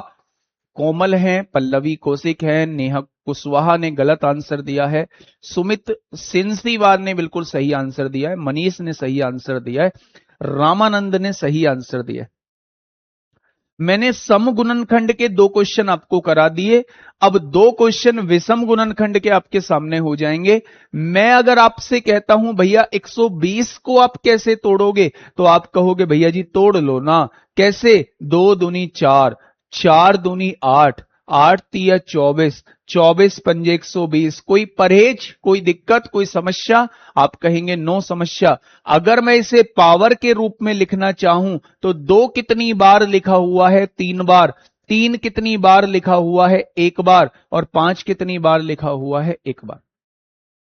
कोमल हैं, पल्लवी कौशिक हैं, नेहा कुशवाहा ने गलत आंसर दिया है, सुमित सिंसीवार ने बिल्कुल सही आंसर दिया है, मनीष ने सही आंसर दिया है, रामानंद ने सही आंसर दिया है। मैंने सम गुणनखंड के 2 क्वेश्चन आपको करा दिए। अब 2 क्वेश्चन विषम गुणनखंड के आपके सामने हो जाएंगे। मैं अगर आपसे कहता हूं भैया 120 को आप कैसे तोड़ोगे, तो आप कहोगे भैया जी तोड़ लो ना। कैसे? 2 दूनी 4, 4 दूनी 8, 8 तिया 24, 24 पंजे 120। कोई परहेज, कोई दिक्कत, कोई समस्या? आप कहेंगे नो समस्या। अगर मैं इसे पावर के रूप में लिखना चाहूं तो 2 कितनी बार लिखा हुआ है? 3 बार। 3 कितनी बार लिखा हुआ है? 1 बार। और 5 कितनी बार लिखा हुआ है? 1 बार।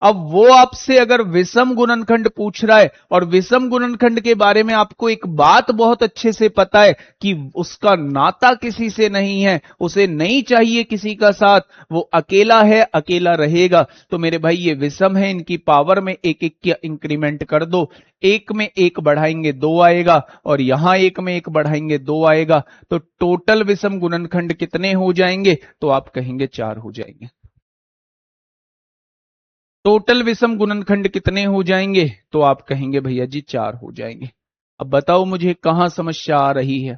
अब वो आपसे अगर विषम गुणनखंड पूछ रहा है, और विषम गुणनखंड के बारे में आपको एक बात बहुत अच्छे से पता है कि उसका नाता किसी से नहीं है, उसे नहीं चाहिए किसी का साथ, वो अकेला है, अकेला रहेगा, तो मेरे भाई ये विषम है, इनकी पावर में एक एक की इंक्रीमेंट कर दो। 1 में 1 बढ़ाएंगे 2 आएगा, और यहां 1 में 1 बढ़ाएंगे 2 आएगा। तो टोटल विषम गुणनखंड कितने हो जाएंगे? तो आप कहेंगे 4 हो जाएंगे। टोटल विषम गुणनखंड कितने हो जाएंगे? तो आप कहेंगे भैया जी 4 हो जाएंगे। अब बताओ मुझे कहां समस्या आ रही है?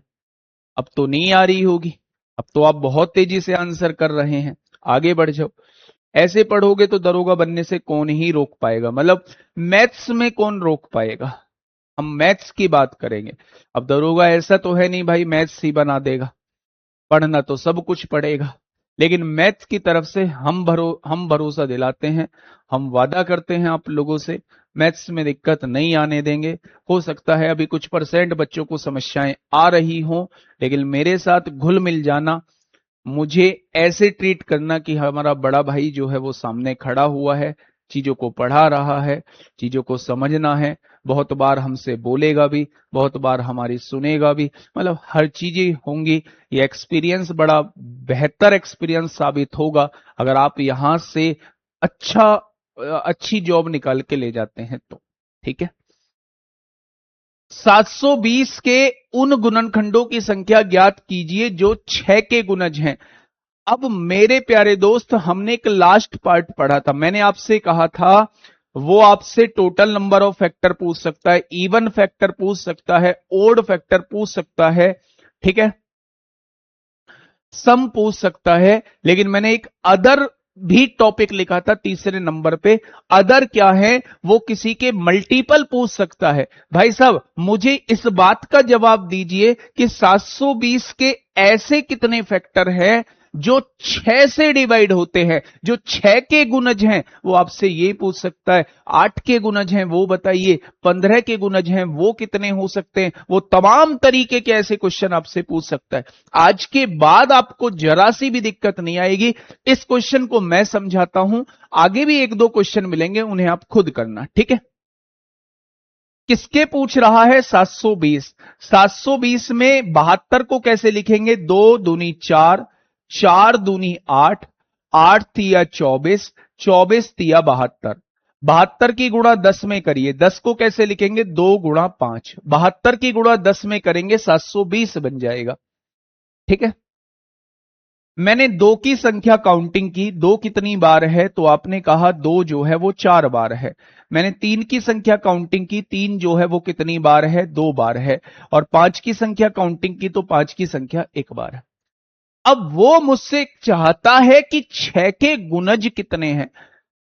अब तो नहीं आ रही होगी। अब तो आप बहुत तेजी से आंसर कर रहे हैं। आगे बढ़ जाओ। ऐसे पढ़ोगे तो दरोगा बनने से कौन ही रोक पाएगा, मतलब मैथ्स में कौन रोक पाएगा? हम मैथ्स की बात करेंगे। अब दरोगा ऐसा तो है नहीं भाई मैथ्स ही बना देगा। पढ़ना तो सब कुछ पड़ेगा, लेकिन मैथ्स की तरफ से हम भरोसा दिलाते हैं, हम वादा करते हैं आप लोगों से, मैथ्स में दिक्कत नहीं आने देंगे। हो सकता है अभी कुछ परसेंट बच्चों को समस्याएं आ रही हों, लेकिन मेरे साथ घुल मिल जाना, मुझे ऐसे ट्रीट करना कि हमारा बड़ा भाई जो है वो सामने खड़ा हुआ है, चीजों को पढ़ा रहा है, चीजों को समझना है, बहुत बार हमसे बोलेगा भी, बहुत बार हमारी सुनेगा भी, मतलब हर चीजें होंगी। ये एक्सपीरियंस बड़ा बेहतर एक्सपीरियंस साबित होगा अगर आप यहां से अच्छी जॉब निकाल के ले जाते हैं तो। ठीक है। 720 के उन गुणनखंडों की संख्या ज्ञात कीजिए जो 6 के गुणज हैं। अब मेरे प्यारे दोस्त, हमने एक लास्ट पार्ट पढ़ा था, मैंने आपसे कहा था वो आपसे टोटल नंबर ऑफ फैक्टर पूछ सकता है, इवन फैक्टर पूछ सकता है, ओड फैक्टर पूछ सकता है, ठीक है, सम पूछ सकता है, लेकिन मैंने एक अदर भी टॉपिक लिखा था तीसरे नंबर पे। अदर क्या है? वो किसी के मल्टीपल पूछ सकता है। भाई साहब मुझे इस बात का जवाब दीजिए कि 720 के ऐसे कितने फैक्टर हैं जो 6 से डिवाइड होते हैं, जो 6 के गुणज हैं, वो आपसे ये पूछ सकता है। 8 के गुणज हैं वो बताइए, 15 के गुणज हैं वो कितने हो सकते हैं, वो तमाम तरीके के ऐसे क्वेश्चन आपसे पूछ सकता है। आज के बाद आपको जरा सी भी दिक्कत नहीं आएगी। इस क्वेश्चन को मैं समझाता हूं, आगे भी 1-2 क्वेश्चन मिलेंगे, उन्हें आप खुद करना, ठीक है। किसके पूछ रहा है? 720। 720 में 72 को कैसे लिखेंगे? 2 दूनी 4, 4 दूनी 8, 8 तिया 24, 24 तिया 72। 72 की गुणा 10 में करिए, 10 को कैसे लिखेंगे? 2 गुणा 5। 72 की गुणा 10 में करेंगे 720 बन जाएगा। ठीक है, मैंने दो की संख्या काउंटिंग की, दो कितनी बार है? तो आपने कहा दो जो है वो 4 बार है। मैंने तीन की संख्या काउंटिंग की, तीन जो है वो कितनी बार है? 2 बार है। और पांच की संख्या काउंटिंग की तो पांच की संख्या 1 बार है। अब वो मुझसे चाहता है कि 6 के गुणज कितने हैं।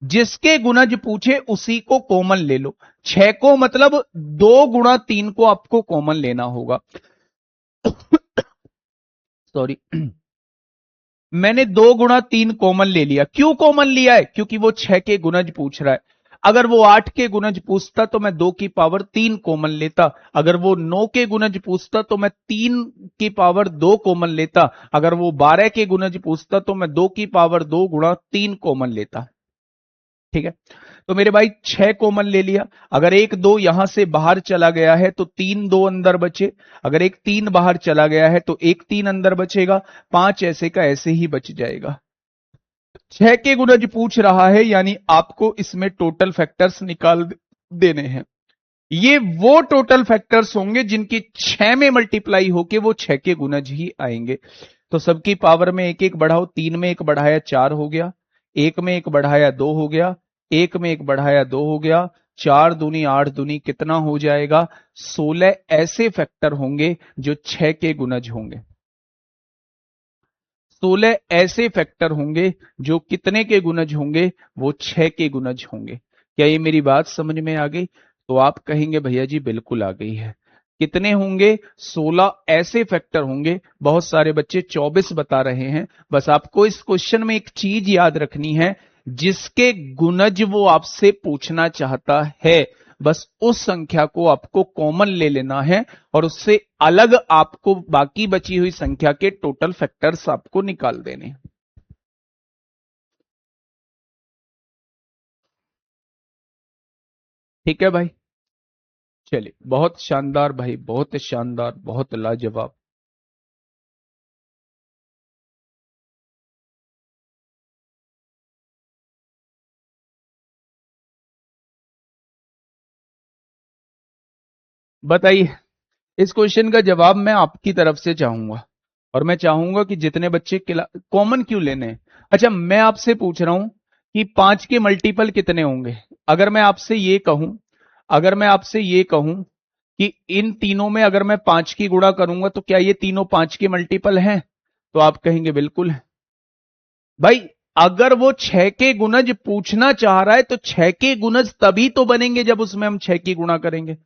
जिसके गुणज पूछे उसी को कॉमन ले लो। 6 को मतलब 2 गुणा 3 को आपको कॉमन लेना होगा। सॉरी, मैंने 2 गुणा 3 कॉमन ले लिया। क्यों कॉमन लिया है? क्योंकि वो 6 के गुणज पूछ रहा है। अगर वो 8 के गुणज पूछता तो मैं 2 की पावर 3 कॉमन लेता। अगर वो 9 के गुणज पूछता तो मैं 3 की पावर 2 कॉमन लेता। अगर वो 12 के गुणज पूछता तो मैं 2 की पावर 2 गुणा 3 कॉमन लेता। ठीक है, तो मेरे भाई 6 कॉमन ले लिया। अगर एक दो यहां से बाहर चला गया है तो 3 2 अंदर बचे। अगर एक 3 बाहर चला गया है तो एक 3 अंदर बचेगा। 5 ऐसे का ऐसे ही बच जाएगा। 6 के गुणज पूछ रहा है, यानी आपको इसमें टोटल फैक्टर्स निकाल देने हैं। ये वो टोटल फैक्टर्स होंगे जिनकी 6 में मल्टीप्लाई होके वो 6 के गुणज ही आएंगे। तो सबकी पावर में एक एक बढ़ाओ। 3 में एक बढ़ाया 4 हो गया, एक में एक बढ़ाया 2 हो गया, एक में एक बढ़ाया 2 हो गया। 4 दूनी 8 दूनी कितना हो जाएगा? 16 ऐसे फैक्टर होंगे जो 6 के गुणज होंगे। 16 ऐसे फैक्टर होंगे जो कितने के गुणज होंगे? वो 6 के गुणज होंगे। क्या ये मेरी बात समझ में आ गई? तो आप कहेंगे भैया जी बिल्कुल आ गई है। कितने होंगे? 16 ऐसे फैक्टर होंगे। बहुत सारे बच्चे 24 बता रहे हैं। बस आपको इस क्वेश्चन में एक चीज याद रखनी है, जिसके गुणज वो आपसे पूछना चाहता है, बस उस संख्या को आपको कॉमन ले लेना है और उससे अलग आपको बाकी बची हुई संख्या के टोटल फैक्टर्स आपको निकाल देने हैं। ठीक है भाई, चलिए, बहुत शानदार भाई, बहुत शानदार, बहुत लाजवाब। बताइए, इस क्वेश्चन का जवाब मैं आपकी तरफ से चाहूंगा और मैं चाहूंगा कि जितने बच्चे कॉमन क्यों लेने हैं। अच्छा, मैं आपसे पूछ रहा हूं कि 5 के मल्टीपल कितने होंगे। अगर मैं आपसे ये कहूं, अगर मैं आपसे ये कहूं कि इन तीनों में अगर मैं 5 की गुणा करूंगा तो क्या ये तीनों 5 के मल्टीपल हैं? तो आप कहेंगे बिल्कुल है। भाई, अगर वो 6 के गुणज पूछना चाह रहा है तो 6 के गुणज तभी तो बनेंगे जब उसमें हम 6 की गुणा करेंगे।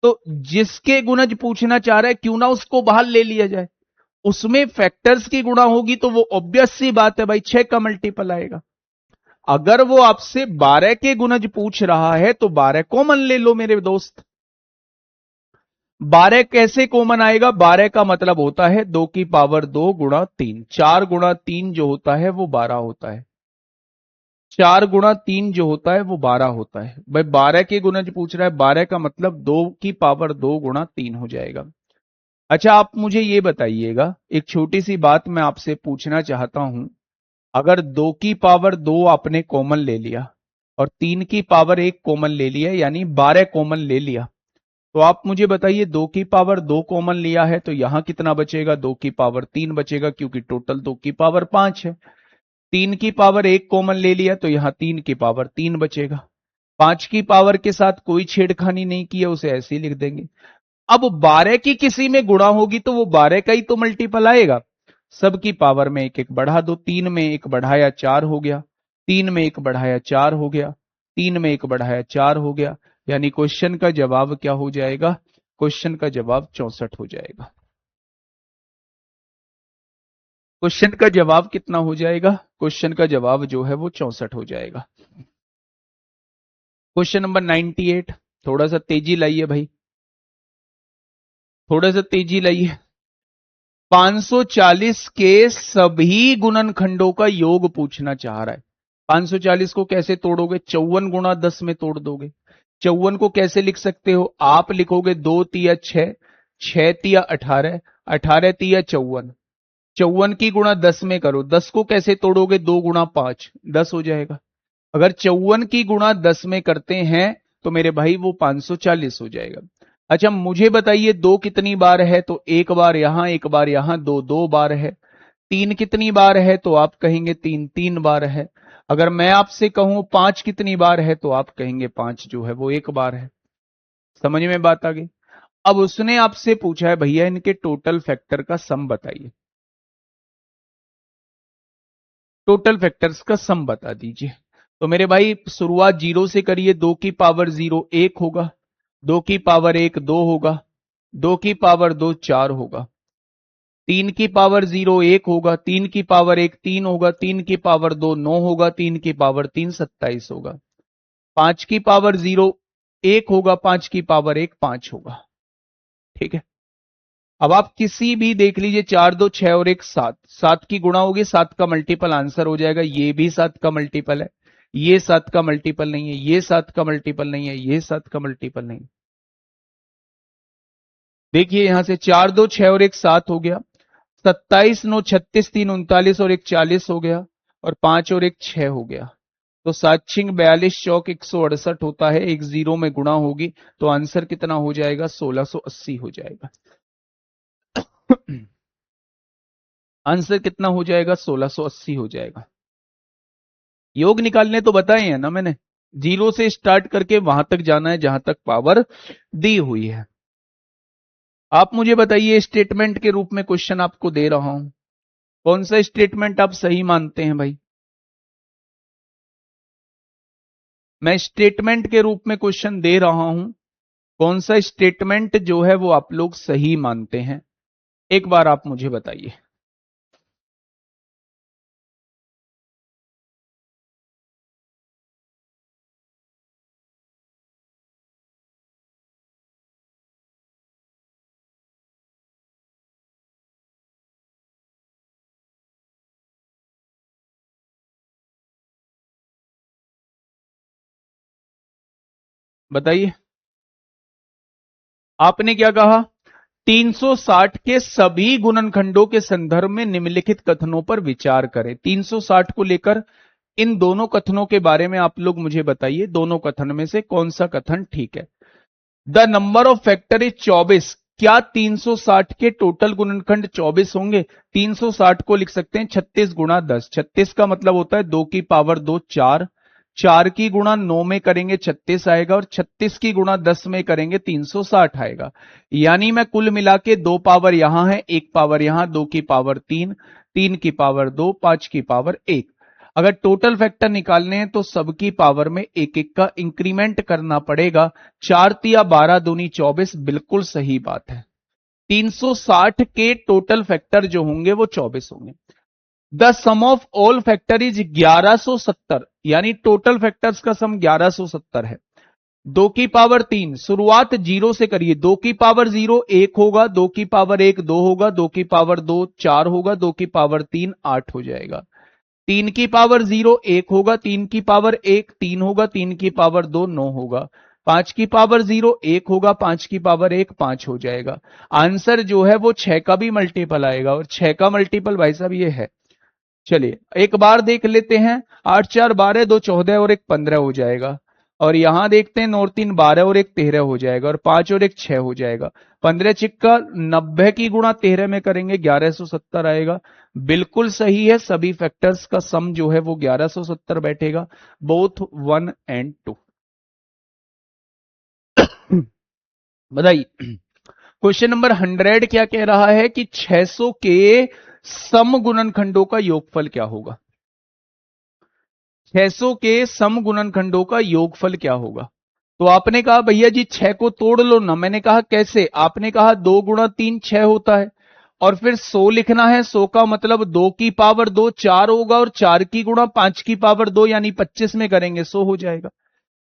तो जिसके गुणज पूछना चाह रहा है क्यों ना उसको बाहर ले लिया जाए। उसमें फैक्टर्स की गुणा होगी तो वो ऑब्वियस सी बात है भाई, 6 का मल्टीपल आएगा। अगर वो आपसे 12 के गुणज पूछ रहा है तो 12 कॉमन ले लो मेरे दोस्त। 12 कैसे कॉमन आएगा? 12 का मतलब होता है 2 की पावर 2 गुणा 3। 4 गुणा 3 जो होता है वो 12 होता है। 4 गुणा 3 जो होता है वो 12 होता है। भाई 12 के गुणज पूछ रहा है, 12 का मतलब 2 की पावर 2 गुणा 3 हो जाएगा। अच्छा, आप मुझे ये बताइएगा, एक छोटी सी बात मैं आपसे पूछना चाहता हूं। अगर 2 की पावर 2 आपने कॉमन ले लिया और 3 की पावर 1 कॉमन ले लिया, यानी 12 कॉमन ले लिया, तो आप मुझे बताइए 2 की पावर 2 कॉमन लिया है तो यहां कितना बचेगा? 2 की पावर 3 बचेगा, क्योंकि टोटल 2 की पावर 5 है। 3 की पावर 1 कॉमन ले लिया तो यहां 3 की पावर 3 बचेगा। 5 की पावर के साथ कोई छेड़खानी नहीं किया, उसे ऐसे ही लिख देंगे। अब 12 की किसी में गुणा होगी तो वो 12 का ही तो मल्टीपल आएगा। सबकी पावर में एक एक बढ़ा दो। 3 में एक बढ़ाया 4 हो गया, 3 में एक बढ़ाया 4 हो गया, 3 में एक बढ़ाया 4 हो गया। यानी क्वेश्चन का जवाब क्या हो जाएगा? क्वेश्चन का जवाब 64 हो जाएगा। क्वेश्चन का जवाब कितना हो जाएगा? क्वेश्चन का जवाब जो है वो 64 हो जाएगा। क्वेश्चन नंबर 98, थोड़ा सा तेजी लाइए भाई, थोड़ा सा तेजी लाइए। 540 के सभी गुणनखंडों का योग पूछना चाह रहा है। 540 को कैसे तोड़ोगे? 54 गुणा 10 में तोड़ दोगे। 54 को कैसे लिख सकते हो? आप लिखोगे 2 तिया 6, 6 तिया 18, 18 तिया 54, 54 की गुणा 10 में करो, 10 को कैसे तोड़ोगे? 2 गुणा 5, 10 हो जाएगा। अगर 54 की गुणा 10 में करते हैं तो मेरे भाई वो 540 हो जाएगा। अच्छा मुझे बताइए 2 कितनी बार है? तो एक बार यहां, एक बार यहां, 2 2 बार है। 3 कितनी बार है? तो आप कहेंगे 3 3 बार है। अगर मैं आपसे कहूं 5 कितनी बार है तो आप कहेंगे 5 जो है वो एक बार है। समझ में बात आ गई? अब उसने आपसे पूछा है भैया इनके टोटल फैक्टर का सम बताइए, टोटल फैक्टर्स का सम बता दीजिए। तो मेरे भाई शुरुआत 0 से करिए, 2 की पावर 0 1 होगा, 2 की पावर 1 2 होगा, 2 की पावर 2 4 होगा, 3 की पावर 0 1 होगा, 3 की पावर 1 3 होगा, 3 की पावर 2 9 होगा, 3 की पावर 3 27 होगा, 5 की पावर 0 1 होगा, 5 की पावर 1 5 होगा। ठीक है। अब आप किसी भी देख लीजिए, 4 2 6 और 1 7, 7 की गुणा होगी, 7 का मल्टीपल आंसर हो जाएगा। ये भी 7 का मल्टीपल है, ये 7 का मल्टीपल नहीं है, ये 7 का मल्टीपल नहीं है, ये 7 का मल्टीपल नहीं है। देखिए यहां से 4 2 6 और 1 7 हो गया, 27 9 36 3 39 और 1 40 हो गया, और 5 और 1 6 हो गया। तो 7 छिंग 42 चौक 168 होता है, एक जीरो में गुणा होगी तो आंसर कितना हो जाएगा? 1680 हो जाएगा। आंसर कितना हो जाएगा? 1680 हो जाएगा। योग निकालने तो बताए हैं ना मैंने, जीरो से स्टार्ट करके वहां तक जाना है जहां तक पावर दी हुई है। आप मुझे बताइए, स्टेटमेंट के रूप में क्वेश्चन आपको दे रहा हूं, कौन सा स्टेटमेंट आप सही मानते हैं भाई? मैं स्टेटमेंट के रूप में क्वेश्चन दे रहा हूं, कौन सा स्टेटमेंट जो है वो आप लोग सही मानते हैं? एक बार आप मुझे बताइए। बताइए आपने क्या कहा? 360 के सभी गुणनखंडों के संदर्भ में निम्नलिखित कथनों पर विचार करें। 360 को लेकर इन दोनों कथनों के बारे में आप लोग मुझे बताइए, दोनों कथन में से कौन सा कथन ठीक है? The number of factor is 24। क्या 360 के टोटल गुणनखंड 24 होंगे? 360 को लिख सकते हैं 36 गुणा 10। 36 का मतलब होता है 2 की पावर 2 4, 4 की गुणा 9 में करेंगे 36 आएगा, और 36 की गुणा 10 में करेंगे 360 आएगा। यानी मैं कुल मिला के 2 पावर यहां है, 1 पावर यहां, 2 की पावर 3, 3 की पावर 2, 5 की पावर 1। अगर टोटल फैक्टर निकालने हैं तो सबकी पावर में एक एक का इंक्रीमेंट करना पड़ेगा। 4 तिया 12 दूनी 24, बिल्कुल सही बात है। 360 के टोटल फैक्टर जो होंगे वो 24 होंगे। The sum of all factor is 1170, यानी टोटल फैक्टर्स का सम 1170 है। 2 की पावर 3, शुरुआत 0 से करिए, 2 की पावर 0 1 होगा, 2 की पावर 1 2 होगा, 2 की पावर 2 4 होगा, 2 की पावर 3 8 हो जाएगा। 3 की पावर 0 1 होगा, 3 की पावर 1 3 होगा, 3 की पावर 2 9 होगा, 5 की पावर 0 1 होगा, 5 की पावर 1 5 हो जाएगा। आंसर जो है वो 6 का भी मल्टीपल आएगा, और 6 का मल्टीपल भाई साहब ये है। चलिए एक बार देख लेते हैं, 8 4 12, 2 14 और 1 15 हो जाएगा। और यहां देखते हैं 9 और 3 12 और 1 13 हो जाएगा, और 5 और 1 6 हो जाएगा। 15 चिक्का 90 की गुणा 13 में करेंगे 1170 आएगा। बिल्कुल सही है, सभी फैक्टर्स का सम जो है वो 1170 बैठेगा, बोथ 1 एंड 2। बताइए क्वेश्चन नंबर 100 क्या कह रहा है कि 600 के सम गुणनखंडों का योगफल क्या होगा? 600 के सम गुणनखंडों का योगफल क्या होगा? तो आपने कहा भैया जी 6 को तोड़ लो ना। मैंने कहा कैसे? आपने कहा 2 गुणा 3 6 होता है, और फिर 100 लिखना है। 100 का मतलब 2 की पावर 2 4 होगा, और 4 की गुणा 5 की पावर 2 यानी 25 में करेंगे 100 हो जाएगा।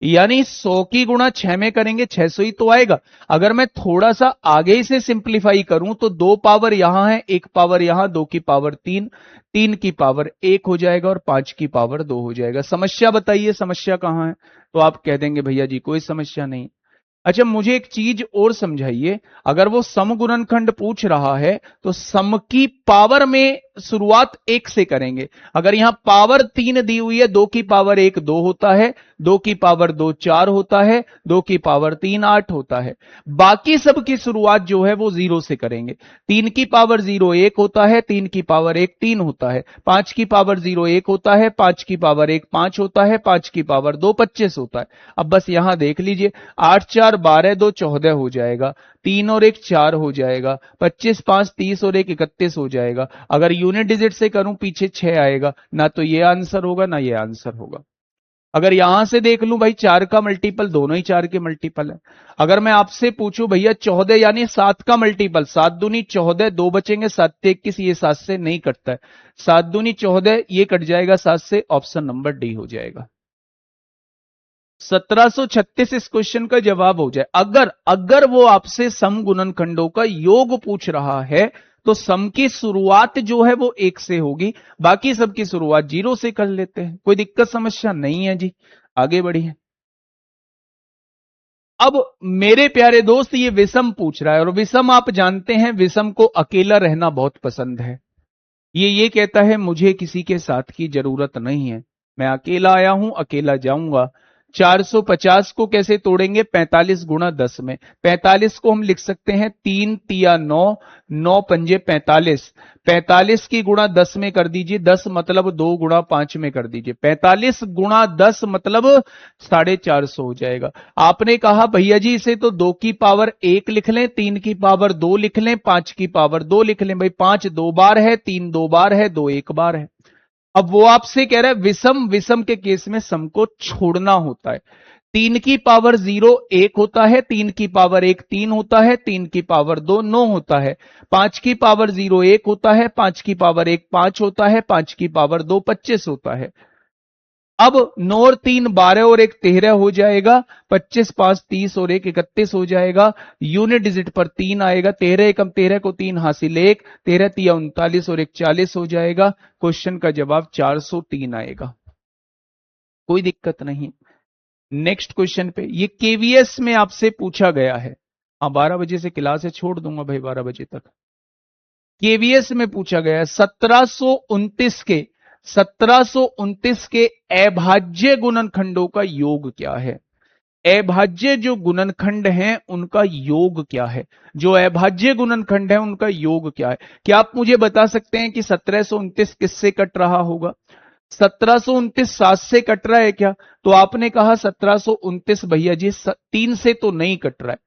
यानी 100 की गुणा 6 में करेंगे 600 ही तो आएगा। अगर मैं थोड़ा सा आगे से सिंप्लीफाई करूं तो 2 पावर यहां है, 1 पावर यहां, 2 की पावर 3, 3 की पावर 1 हो जाएगा और 5 की पावर 2 हो जाएगा। समस्या बताइए, समस्या कहां है? तो आप कह देंगे भैया जी कोई समस्या नहीं। अच्छा मुझे एक चीज और समझाइए, अगर वो सम गुणनखंड पूछ रहा है तो सम की पावर में शुरुआत 1 से करेंगे। अगर यहां पावर 3 दी हुई है, 2 की पावर 1 2 होता है, 2 की पावर 2 4 होता है, 2 की पावर 3 8 होता है। बाकी सब की शुरुआत जो है वो 0 से करेंगे। 3 की पावर 0 1 होता है, 3 की पावर 1 3 होता है, 5 की पावर 0 1 होता है, 5 की पावर 1 5 होता है, 5 की पावर 2 25 होता है। अब बस यहां देख लीजिए, 8 4 12 2 14 हो जाएगा, 3 और 1 4 हो जाएगा, 25 5 30 और 1 31 हो जाएगा। अगर यूनिट डिजिट से करूं पीछे 6 आएगा, ना तो ये आंसर होगा ना ये आंसर होगा। अगर यहां से देख लूं भाई 4 का मल्टीपल, दोनों ही 4 के मल्टीपल है। अगर मैं आपसे पूछूं भैया 14 यानी 7 का मल्टीपल, 7 दूनी 14, 2 बचेंगे 7 21, ये 7 से नहीं कटता है, 7 दूनी 14 ये कट जाएगा 7 से, ऑप्शन नंबर डी हो जाएगा। 1736 इस क्वेश्चन का जवाब हो जाए। अगर अगर वो आपसे सम गुणनखंडों का योग पूछ रहा है तो सम की शुरुआत जो है वो 1 से होगी, बाकी सब की शुरुआत 0 से कर लेते हैं, कोई दिक्कत समस्या नहीं है जी। आगे बढ़िए। अब मेरे प्यारे दोस्त ये विषम पूछ रहा है, और विषम आप जानते हैं विषम को अकेला रहना बहुत पसंद है। ये कहता है मुझे किसी के साथ की जरूरत नहीं है, मैं अकेला आया हूं अकेला जाऊंगा। 450 को कैसे तोड़ेंगे? 45 गुणा 10 में। 45 को हम लिख सकते हैं 3 तिया 9, 9 पंजे 45, 45 की गुणा 10 में कर दीजिए, 10 मतलब 2 गुणा 5 में कर दीजिए, 45 गुणा 10 मतलब 450 हो जाएगा। आपने कहा भैया जी इसे तो 2 की पावर 1 लिख लें, 3 की पावर 2 लिख लें, 5 की पावर 2 लिख लें। भाई 5 2 बार है, 3 2 बार है, 2 1 बार है। अब वो आपसे कह रहा है विषम, विषम के केस में सम को छोड़ना होता है। 3 की पावर 0 1 होता है, 3 की पावर 1 3 होता है, 3 की पावर 2 9 होता है, 5 की पावर 0 1 होता है, 5 की पावर 1 5 होता है, 5 की पावर 2 25 होता है। अब 9 और 3 12 और 1 13 हो जाएगा, 25 5 30 और 1 31 हो जाएगा। यूनिट डिजिट पर 3 आएगा, 13 एकम 13 को 3 हासिल 1, 13 तिया 39 और 1 40 हो जाएगा। क्वेश्चन का जवाब 403 आएगा, कोई दिक्कत नहीं। नेक्स्ट क्वेश्चन पे, ये केवीएस में आपसे पूछा गया है। हाँ 12 बजे से क्लास है, छोड़ दूंगा भाई 12 बजे तक। केवीएस में पूछा गया है 1729 के अभाज्य गुणनखंडों का योग क्या है? अभाज्य जो गुणनखंड हैं उनका योग क्या है? जो अभाज्य गुणनखंड है उनका योग क्या है? क्या आप मुझे बता सकते हैं कि 1729 किससे कट रहा होगा? 1729 7 से कट रहा है क्या? तो आपने कहा 1729 भैया जी 3 से तो नहीं कट रहा है,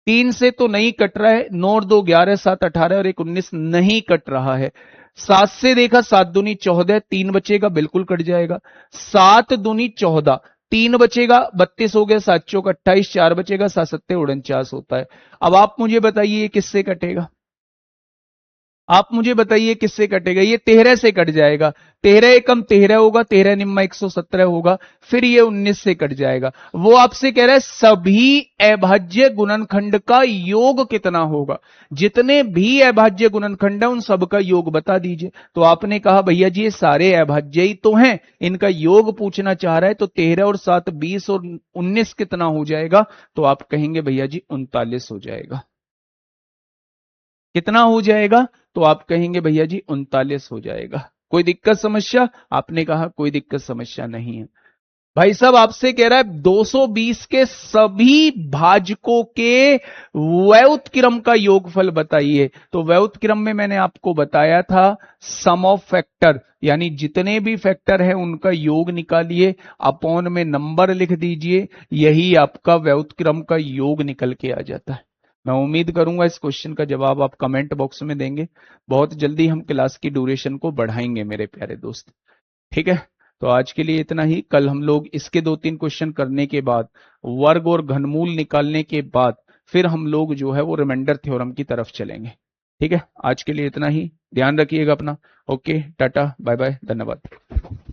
3 से तो नहीं कट रहा है, 9 और 2 11 7 18 और 1 19 नहीं कट रहा है। 7 से देखा 7 दूनी 14, 3 बचेगा बिल्कुल कट जाएगा, 7 दूनी 14, 3 बचेगा 32 हो गया, 7 चौक 28, 4 बचेगा 7 सत्ते 49 होता है। अब आप मुझे बताइए ये किससे कटेगा? आप मुझे बताइए किससे कटेगा? ये 13 से कट जाएगा, 13 एकम 13 होगा, 13 निम्मा 117 होगा, फिर ये 19 से कट जाएगा। वो आपसे कह रहा है सभी अभाज्य गुणनखंड का योग कितना होगा, जितने भी अभाज्य गुणनखंड है उन सब का योग बता दीजिए। तो आपने कहा भैया जी ये सारे अभाज्य ही तो हैं, इनका योग पूछना चाह रहा है, तो 13 और 7 20 और 19 कितना हो जाएगा? तो आप कहेंगे भैया जी 39 हो जाएगा। कितना हो जाएगा? तो आप कहेंगे भैया जी 39 हो जाएगा। कोई दिक्कत समस्या? आपने कहा कोई दिक्कत समस्या नहीं है। भाई साहब आपसे कह रहा है 220 के सभी भाजकों के व्युत्क्रम का योगफल बताइए। तो व्युत्क्रम में मैंने आपको बताया था सम ऑफ फैक्टर, यानी जितने भी फैक्टर हैं उनका योग निकालिए, अपॉन में नंबर लिख दीजिए, यही आपका व्युत्क्रम का योग निकल के आ जाता है। मैं उम्मीद करूंगा इस क्वेश्चन का जवाब आप कमेंट बॉक्स में देंगे। बहुत जल्दी हम क्लास की ड्यूरेशन को बढ़ाएंगे मेरे प्यारे दोस्त, ठीक है? तो आज के लिए इतना ही। कल हम लोग इसके 2-3 क्वेश्चन करने के बाद, वर्ग और घनमूल निकालने के बाद, फिर हम लोग जो है वो रिमाइंडर थ्योरम की तरफ चलेंगे, ठीक है? आज के लिए इतना ही, ध्यान रखिएगा अपना। ओके, टाटा बाय बाय, धन्यवाद।